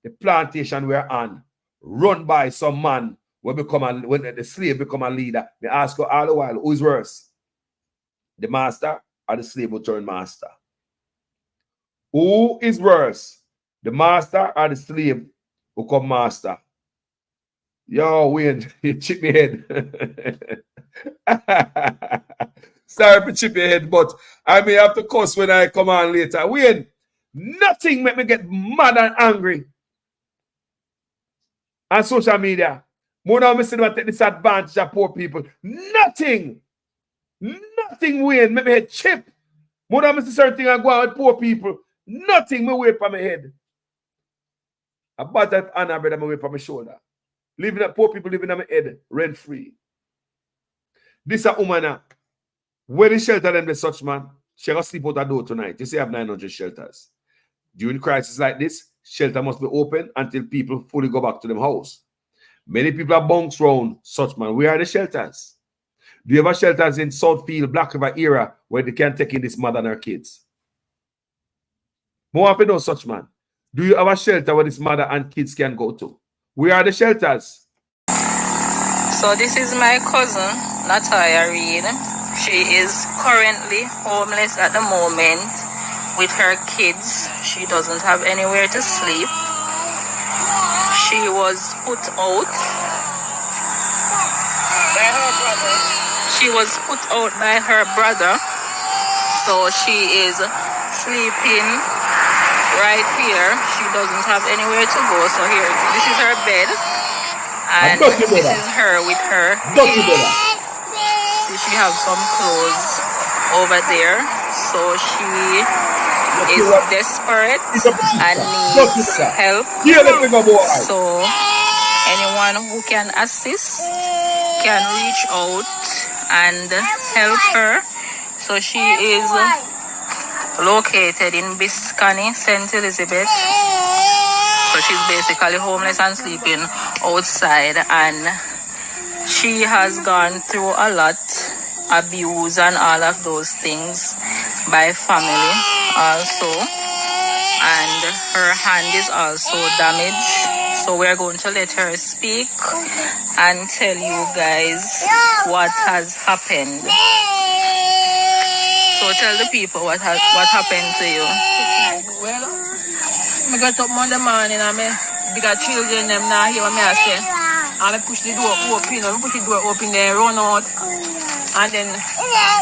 The plantation we're on, run by some man, when the slave become a leader. They ask her all the while, who is worse? The master or the slave who turned master? Who is worse? The master or the slave who come master? Yo, Wayne, you chip me head. Sorry for chip your head, but I may have to cuss when I come on later. Wayne, nothing make me get mad and angry on social media. More now, I say take this advantage of poor people. Nothing, Wayne, make me head chip. More now, I say certain things I go out with poor people. Nothing me weight on my head. About that honor, brother, me weight on my shoulder. Living at poor people living on my head, rent free. This a woman now. Where the shelter them the such man? She gonna sleep out a door tonight. You see, I have 900 shelters. During crisis like this, shelter must be open until people fully go back to them house. Many people are bunks round such man. Where are the shelters? Do you have shelters in Southfield, Black River area where they can take in this mother and her kids? More happy know such man. Do you have a shelter where this mother and kids can go to? Where are the shelters? So this is my cousin, Natalia Reed. She is currently homeless at the moment with her kids. She doesn't have anywhere to sleep. She was put out by her brother. She was put out by her brother. So she is sleeping right here. She doesn't have anywhere to go. So here, this is her bed. And this is her with her kids. See, she has some clothes over there. So she is desperate and needs help. So anyone who can assist can reach out and help her. So she is located in Biscayne, St. Elizabeth. So she's basically homeless and sleeping outside, and she has gone through a lot, abuse and all of those things by family also, and her hand is also damaged. So we're going to let her speak and tell you guys what has happened. So tell the people what happened to you. Well, I got up Monday morning and I bigger children them now here me I say. And I push the door open, they run out. And then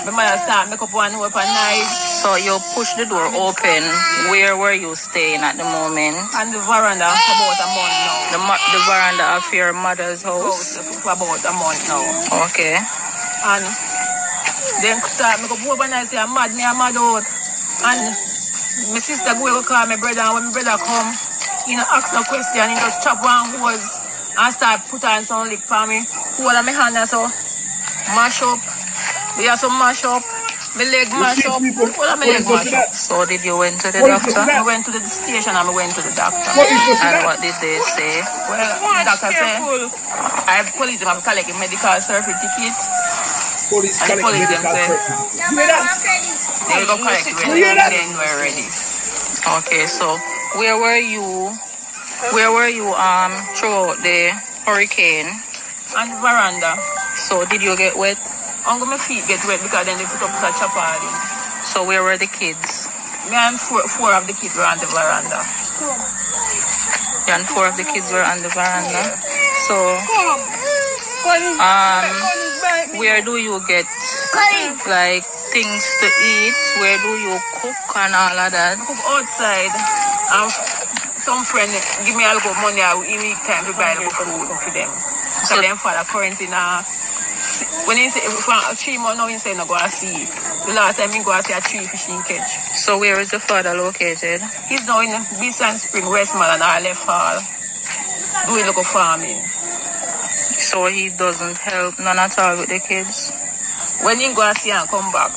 my mother start make up one open knife. So you push the door open. Where were you staying at the moment? On the veranda for about a month now. The veranda of your mother's house? For about a month now. Okay. And then start make up open and say I'm mad out. And my sister go call my brother, and when my brother come, he don't ask no question, he just chop one hose and start put on some lick for me. Hold on my hand and so mash up. We have some mash up. My leg mash up. Hold on my leg mash up. So did you went to the doctor? I went to the station and I went to the doctor. And what did they say? Well, the doctor said I have police them, I'm collecting medical certificate. Police and the police them say they will go collect when we're ready. Okay, so where were you throughout the hurricane? On the veranda. So did you get wet? My feet get wet because then they put up such a party. So where were the kids? Me and four of the kids were on the veranda. And 4 of the kids were on the veranda. So where do you get like things to eat? Where do you cook and all of that? I cook outside. Some friend give me a little money I will eat time to buy the food for them. So them father currently now when he say 3 months now he say no go and see. The last time he go and see a 3 fishing catch. So where is the father located? He's now in Biscayne Spring, Westmoreland, and I left Hall doing local farming. So he doesn't help none at all with the kids? When he go and see and come back.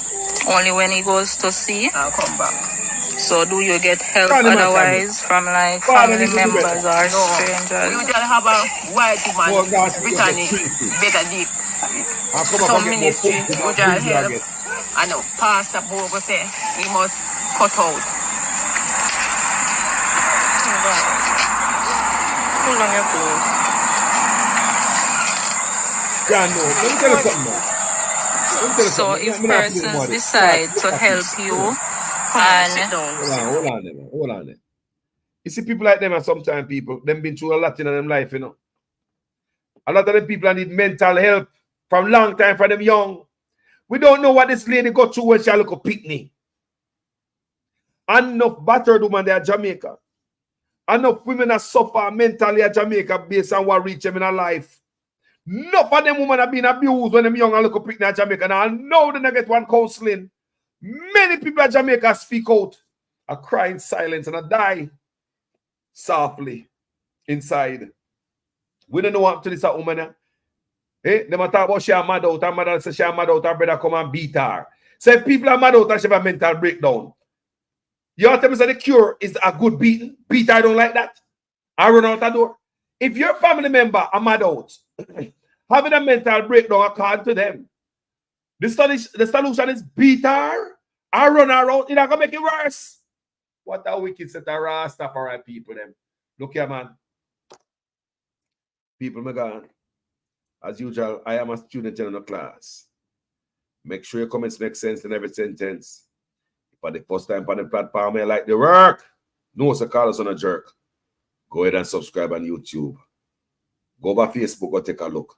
Only when he goes to see? And come back. So do you get help Can't imagine. otherwise from like Father, family this is better. members or No. We strangers? usually have a white woman, Oh, God, you get Brittany, treated. better deep. I come up Some and get more ministry, food we and try bring you help. again. I know, Pastor Bobo say he must cut out. Pull on your clothes. Yeah, no. Let me tell you something, man. Let me tell you So something. if Me not feeling persons money. decide to help you and Hold on there, man. Hold on there. You see, people like them, and sometimes people, them been through a lot in them life, you know. A lot of them people need mental help from long time, from them young. We don't know what this lady got through when she look a picnic. Enough battered women there at Jamaica. Enough women that suffer mentally at Jamaica based on what reach them in their life. Enough of them women have been abused when them young and look a picnic at Jamaica. Now I know they not get one counseling. Many people at Jamaica speak out, are crying in silence, and I die softly inside. We don't know what to this woman. Eh? They talk about she mad out. Her mother says she mad out. Her brother come and beat her. So if people are mad out and she have a mental breakdown, you want to tell me that the cure is a good beating? Beat her, don't like that. I run out the door. If your family member are mad out, having a mental breakdown according to them, the solution is beat her. I run her out. It's not going to make it worse. What a wicked set of Rastafari people, them. Look here, man. People, my God. As usual, I am a student in the class. Make sure your comments make sense in every sentence. For the first time on the platform, I like the work. No, so call us on a jerk. Go ahead and subscribe on YouTube. Go over Facebook or take a look.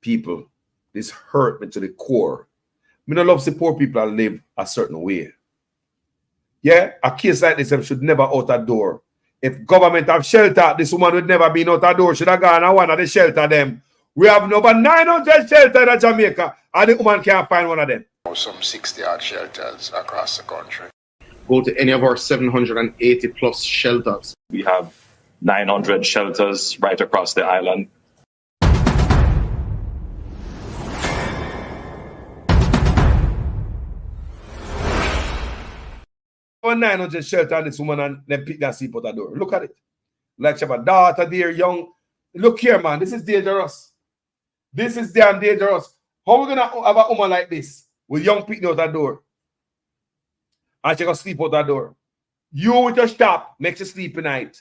People, this hurt me to the core. Me don't love to see poor people and live a certain way. Yeah, a case like this should never out a door. If government have shelter, this woman would never be out a door. Should have gone and one of the shelter them. We have over 900 shelters in Jamaica, and the woman can't find one of them. Some 60 odd shelters across the country. Go to any of our 780 plus shelters. We have 900 shelters right across the island. Over 900 shelters, and this woman and then pick that sleep out the door. Look at it. Like she have a daughter there, young. Look here, man. This is dangerous. This is damn dangerous. How we gonna have a woman like this with young people out that door? And she gonna sleep out that door. You with your shop makes you sleep at night.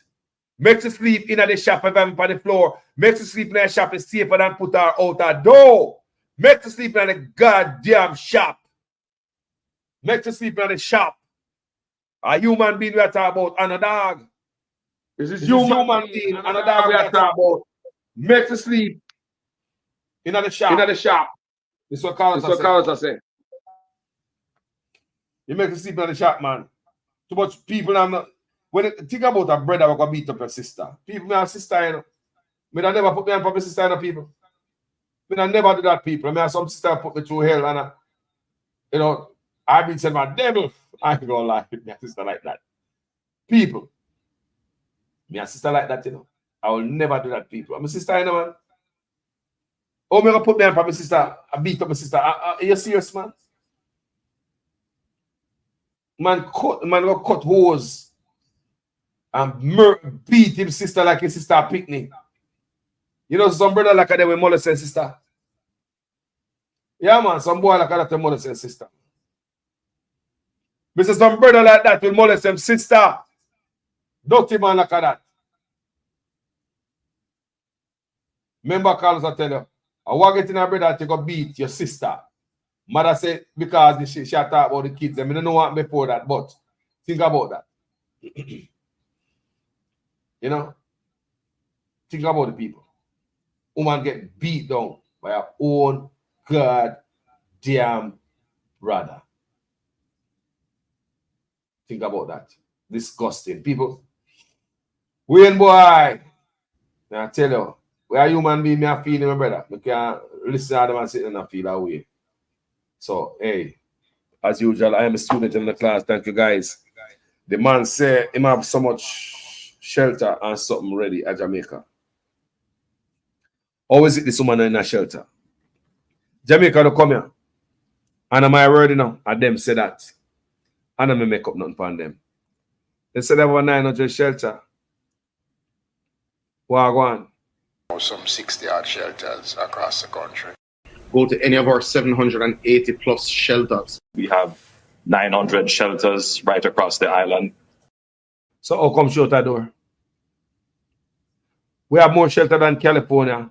Makes you sleep in the shop if I'm on the floor. Makes you sleep in the shop is safer than put her out that door. Makes you sleep in the goddamn shop. Makes you sleep in the shop. A human being we are talking about and a dog. This is human being and a dog we are talking about. Makes you sleep in the shop. In the shop. This is what Carlos are saying. You make you sleep in the shop, man. Too much people are not. When you think about a brother who can beat up your sister. People may have sister, you know. Me I never put me on for my sister, you know, people. Me I never do that, people. I mean, some sister put me through hell and you know, I've been saying my devil. I ain't gonna lie with my sister like that. People. Me a sister like that, you know. I will never do that, people. I'm a sister, you know, man. Oh, me gonna put me on for my sister. I beat up my sister. Are you serious, man? Man gonna cut hose and beat his sister like his sister picnic. You know, some brother like that will molest his sister. Yeah, man, some boy like that will molest his sister. Because some brother like that will molest them sister. Dirty man like that. Remember, Carlos, I tell you, I want to get in a brother to go beat your sister. Mother said, because she talk about the kids, I don't know what before that, but think about that. You know? Think about the people. Woman get beat down by her own goddamn brother. Think about that. Disgusting. People. Wayne boy. I tell you, we are human being, me a feeling, my brother. We can't listen to them and sit and feel that way. So, hey, as usual, I am a student in the class. Thank you, guys. The man said he have so much shelter and something ready at Jamaica. Always it this woman in a shelter. Jamaica don't come here. And my word, you know, and them say that. And I make up nothing upon them. Instead of a 900 shelter. Wagwan. Some 60 odd shelters across the country. Go to any of our 780 plus shelters. We have 900 shelters right across the island. So how come shut that door? We have more shelter than California.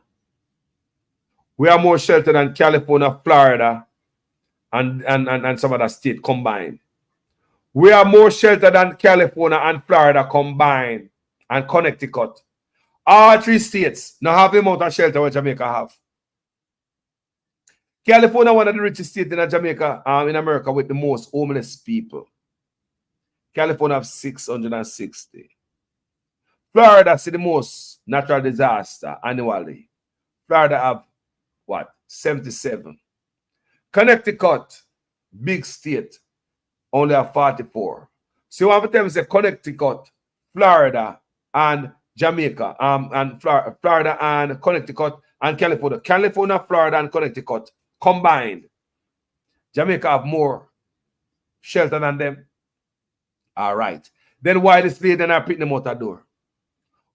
We have more shelter than California, Florida, and some other state combined. We have more shelter than California and Florida combined, and Connecticut. All three states now have the amount of shelter what Jamaica have. California, one of the richest states in Jamaica, in America, with the most homeless people. California have 660. Florida see the most natural disaster annually. Florida have what? 77. Connecticut, big state, only have 44. So you have to tell me say Connecticut, Florida, and Jamaica, and Florida and Connecticut and California. California, Florida, and Connecticut combined. Jamaica have more shelter than them. All right. Then why this lady not picking them out the door?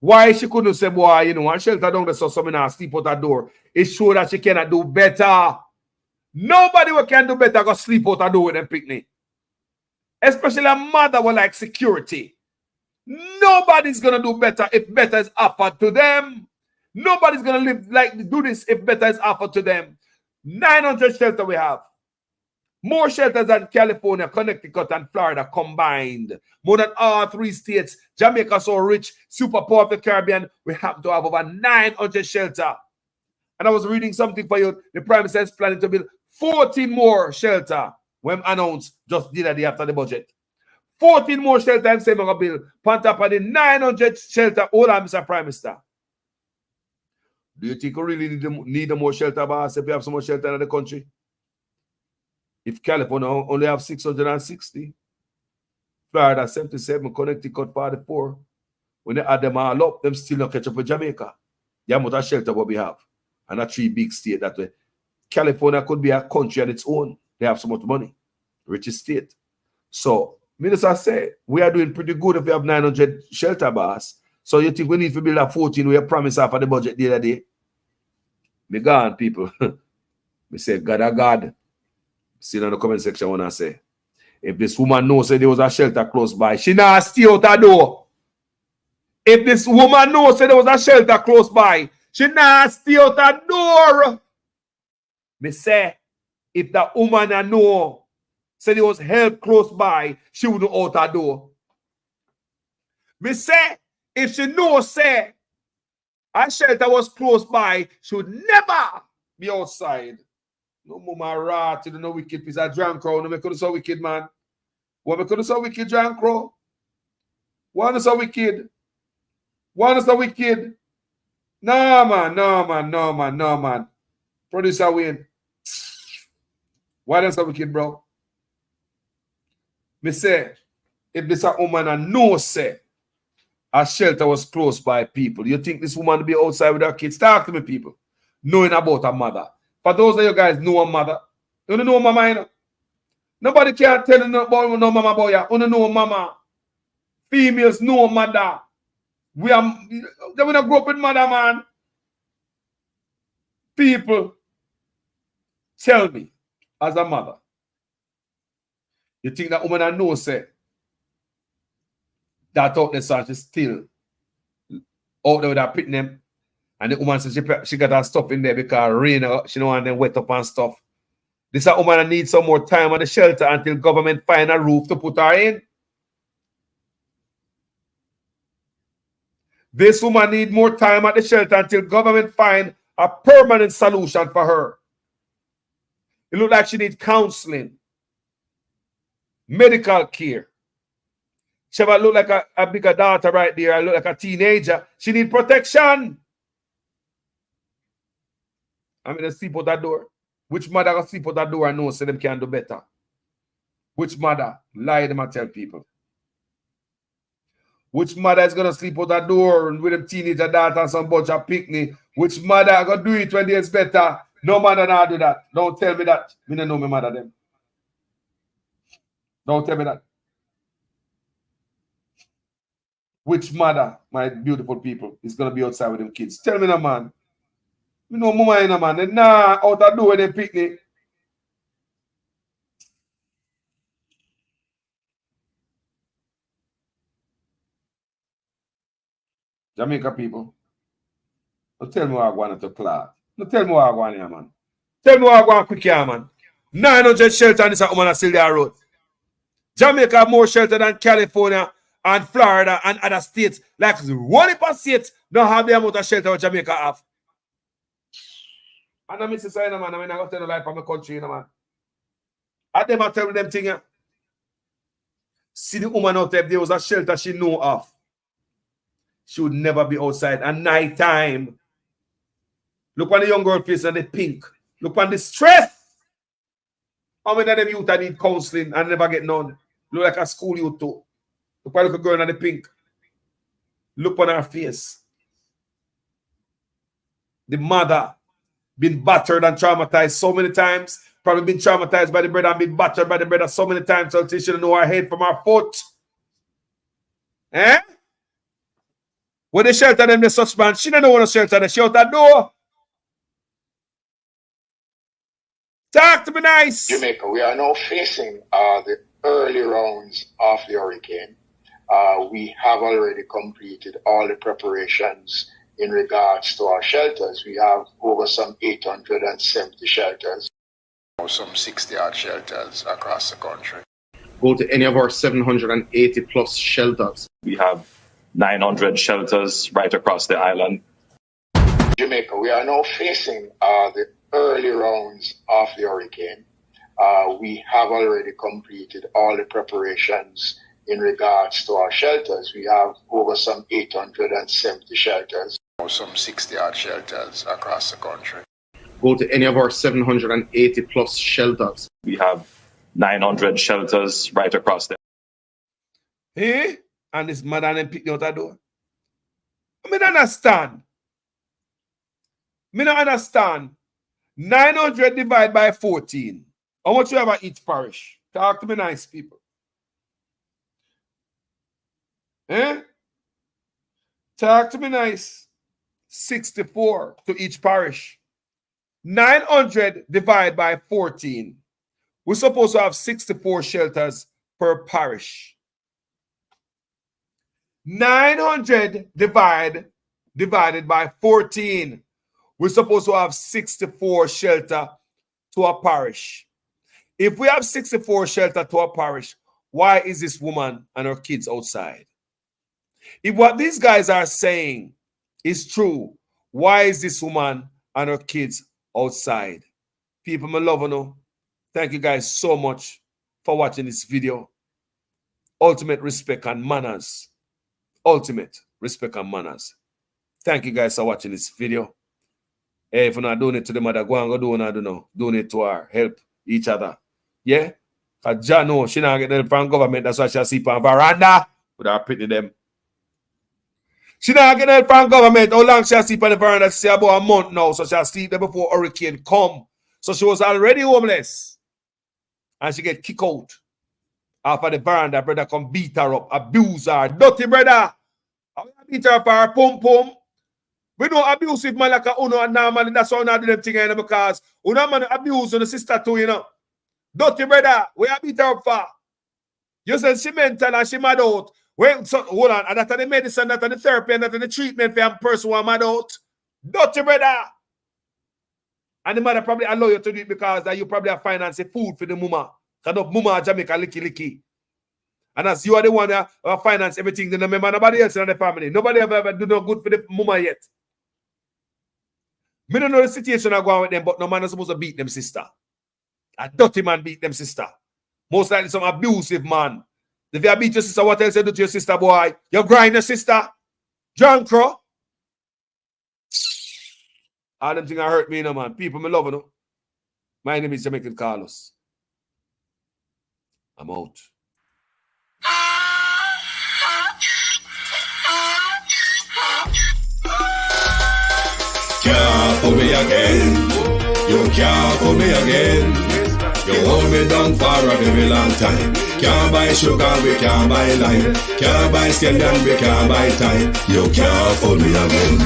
Why she couldn't say, boy, you know, one shelter down there so someone now sleep out the door. It shows that she cannot do better. Nobody who can do better go sleep out the door with them picnic. Especially a mother will like security. Nobody's gonna do better if better is offered to them. Nobody's gonna do this if better is offered to them. 900 shelters we have. More shelters than California, Connecticut, and Florida combined. More than all three states. Jamaica so rich, super poor of the Caribbean. We happen to have over 900 shelters. And I was reading something for you. The Prime Minister is planning to build 14 more shelters when announced just the day after the budget. 14 more shelters I'm saying I'm going to build. On top of the 900 shelters. Hold on, Mr. Prime Minister. Do you think we really need more shelter, boss, if we have so much shelter in the country? If California only have 660, Florida 77, Connecticut 44, when they add them all up, them still not catch up with Jamaica. The amount of shelter what we have. And a three big state that way. California could be a country on its own. They have so much money. Richest state. So, Minister say, we are doing pretty good if we have 900 shelter bars. So you think we need to build a 14 we promise after the budget the other day? Me gone, people. Me say, God. See in the comment section when I say, if this woman knows that there was a shelter close by, she not stay out the door. If this woman knows that there was a shelter close by, she not stay out the door. Me say, if that woman know said there was help close by, she wouldn't out the door. Me say, if she knows say a shelter was close by, she would never be outside. No mama rat, you know wicked piece of drunk crow. No me couldn't so wicked, man. What me couldn't so wicked drunk crow? One is so wicked. One is so wicked. No man. Producer win. Why is so wicked, bro? Me say, if this a woman and no say a shelter was close by people, you think this woman will be outside with her kids? Talk to me, people. Knowing about her mother. For those of you guys know a mother, you don't know mama, you know? Nobody can tell you about no mama boy. You don't know mama. Females know mother. They will not grow up with mother, man. People, tell me, as a mother, you think that woman I know say that out there, so she's still out there with her picking them. And the woman says she got her stuff in there because rain, she don't want them wet up and stuff. This a woman needs some more time on the shelter until government find a roof to put her in. This woman need more time at the shelter until government find a permanent solution for her. It look like she needs counseling, medical care. She might look like a bigger daughter right there. I look like a teenager. She need protection. I'm going to sleep out that door. Which mother will sleep out that door and know so them can do better? Which mother? Lie them and tell people. Which mother is going to sleep out that door with them teenager daughter and some bunch of picnic? Which mother are going to do it when it's better? No mother not do that. Don't tell me that. Me don't know my mother them. Don't tell me that. Which mother, my beautiful people, is going to be outside with them kids? Tell me, no, man. You know, mama in a man. They nah out the door when they picnic. Jamaica people. Don't tell me what I want to class. Don't tell me what I want here, man. Tell me what I want quick here, man. 900 shelter and this woman still there road. Jamaica have more shelter than California and Florida and other states. Like 1% states don't have the amount of shelter what Jamaica have. And I'm Mrs. Signer, man. I mean, I got to tell the life of my country, you know, man. I never tell them things. See the woman out there, if there was a shelter she knew of, she would never be outside. At night time, look on the young girl face and the pink. Look on the stress. How many of them youth need counseling and never get none? Look like a school youth too. Look on the girl in the pink. Look on her face. The mother been battered and traumatized so many times. Probably been traumatized by the brother and been battered by the brother so many times until she didn't know her head from her foot. Eh? When they shelter them, the such man, she didn't want to shelter them. She out that door. Talk to me nice. Jamaica, we are now facing the early rounds of the hurricane. We have already completed all the preparations in regards to our shelters. We have over some 870 shelters. Some 60-odd shelters across the country. Go to any of our 780 plus shelters. We have 900 shelters right across the island. Jamaica, we are now facing the early rounds of the hurricane. We have already completed all the preparations in regards to our shelters. We have over some 870 shelters. Some 60-odd shelters across the country. Go to any of our 780 plus shelters. We have 900 shelters right across the Eh? And this mother and pick out the door. I don't understand. I don't understand. 900 divided by 14. How much you have at each parish? Talk to me nice, people. Eh? Talk to me nice. 64 to each parish. 900 divided by 14. We're supposed to have 64 shelters per parish. 900 divided by 14. We're supposed to have 64 shelter to a parish. If we have 64 shelter to a parish, why is this woman and her kids outside? If what these guys are saying is true, why is this woman and her kids outside? People, my love, you. Thank you guys so much for watching this video. Ultimate respect and manners. Ultimate respect and manners. Thank you guys for watching this video. Hey, if you're not doing it to the mother, go and go do it, donate to her. Help each other. Yeah? Because John knows she not get help from government. That's why she'll sleep on veranda without pitting them. She not get help from government. How long she'll sleep on the veranda? She say about a month now. So she'll sleep there before hurricane come. So she was already homeless. And she get kicked out. After the veranda, brother come beat her up, abuse her. Dirty brother. How you beat her for her pum-pum? We don't abuse it, man, like a uno and normally. That's why I do them thing, you know, because uno man abuse on the sister too, you know. Dirty brother, we have beat her up for. You said she mental and she mad out. Well, so, hold on, and that's the medicine, that's the therapy, and that's the treatment for a person who are mad out. Dirty brother. And the mother probably allow you to do it because that you probably have financed food for the mama. Because of mama Jamaica licky. And as you are the one that finance everything, then remember nobody else in the family. Nobody ever do no good for the mama yet. Me don't know the situation I go on with them, but no man is supposed to beat them sister. A dirty man beat them sister. Most likely some abusive man. If you beat your sister, what else you do to your sister, boy? You grind your sister? John Crow? All them things hurt me, you know, man. People, me love you, know. My name is Jamaican Carlos. I'm out. Can't fool me again. You can't fool me again. You hold me down for a very long time. Can't buy sugar, we can't buy lime. Can't buy scallion, we can't buy time. You can't fool me again.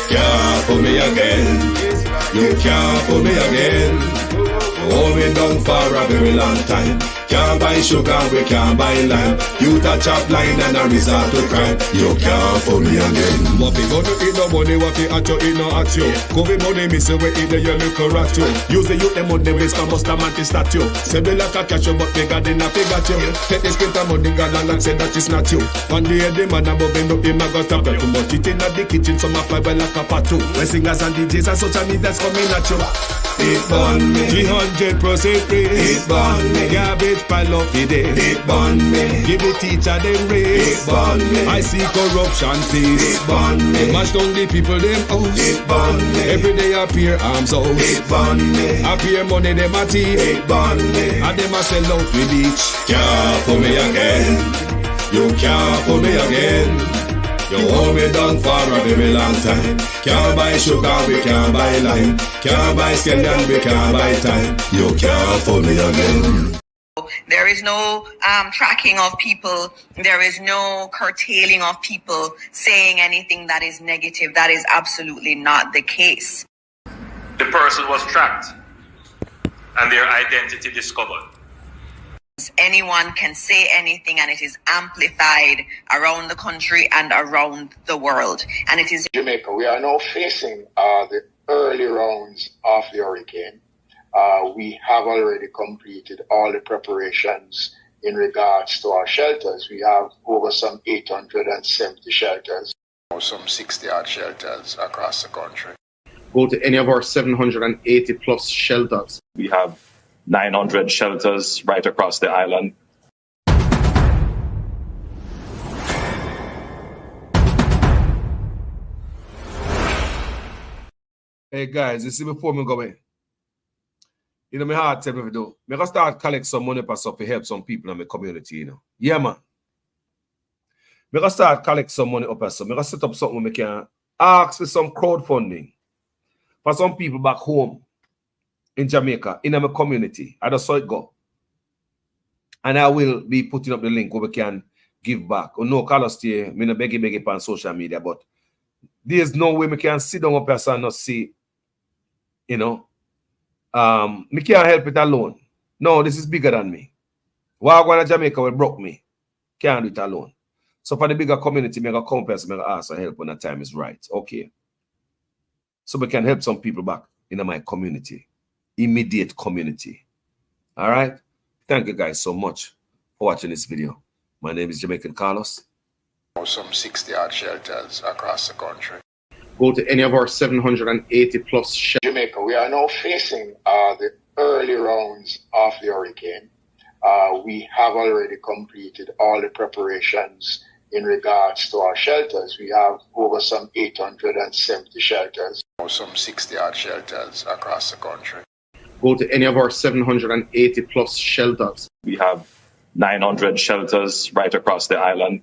Can't fool me again. You can't fool me again. Hold me down for a very long time. Can't buy sugar, we can't buy lime. You touch up line and a resort to crime. You can't fool me again. What we gonna eat no money, what we at you, eat no at you. COVID money, me say we eat the yellow rat you. Use the youth, them money, waste and bust a man to statue. Say me like a cash but bigger than a figure you. Take the spit of money, God and say that is not you. One day the man above end up him, I got to too much. It in the kitchen, some fly by like a patu. When singers and DJs and social media's coming at you. It burn me 300% free. It burn me garbage pile up the day. It burn me give the teacher them raise. It burn me I see corruption please. It burn me mash down the people them house. It burn me every day appear arms out. It burn me appear money them a thief. It burn me and them a sell out with beach. Can't fool me again. You can't fool me again. You hold me down for a very long time. Can't buy sugar, we can't buy lime. Can't buy scallion, we can't buy time. You can't fool me again. There is no tracking of people. There is no curtailing of people saying anything that is negative. That is absolutely not the case. The person was tracked and their identity discovered. Anyone can say anything and it is amplified around the country and around the world. And it is Jamaica. We are now facing the early rounds of the hurricane. We have already completed all the preparations in regards to our shelters. We have over some 870 shelters. Some 60 odd shelters across the country. Go to any of our 780 plus shelters. We have 900 shelters right across the island. Hey guys, you see before me go in. You know, my heart tell me to do. I'm going to start collect some money for stuff to help some people in my community, you know. Yeah, man. I'm going to start collect some money up as some. I'm going to set up something where I can ask for some crowdfunding for some people back home in Jamaica, in my community. I just saw it go. And I will be putting up the link where we can give back. Oh no, Carlos here, me no beg on social media, but there's no way we can sit down up here and not see, you know, me can't help it alone. No, this is bigger than me. Why going to Jamaica will broke me. Can't do it alone. So for the bigger community, me gonna come up here and ask for help when the time is right. Okay. So we can help some people back in my community. Immediate community. All right. Thank you guys so much for watching this video. My name is Jamaican Carlos. Some 60 odd shelters across the country. Go to any of our 780 plus shelters. Jamaica, we are now facing the early rounds of the hurricane. We have already completed all the preparations in regards to our shelters. We have over some 870 shelters. Some 60 odd shelters across the country. Go to any of our 780 plus shelters. We have 900 shelters right across the island.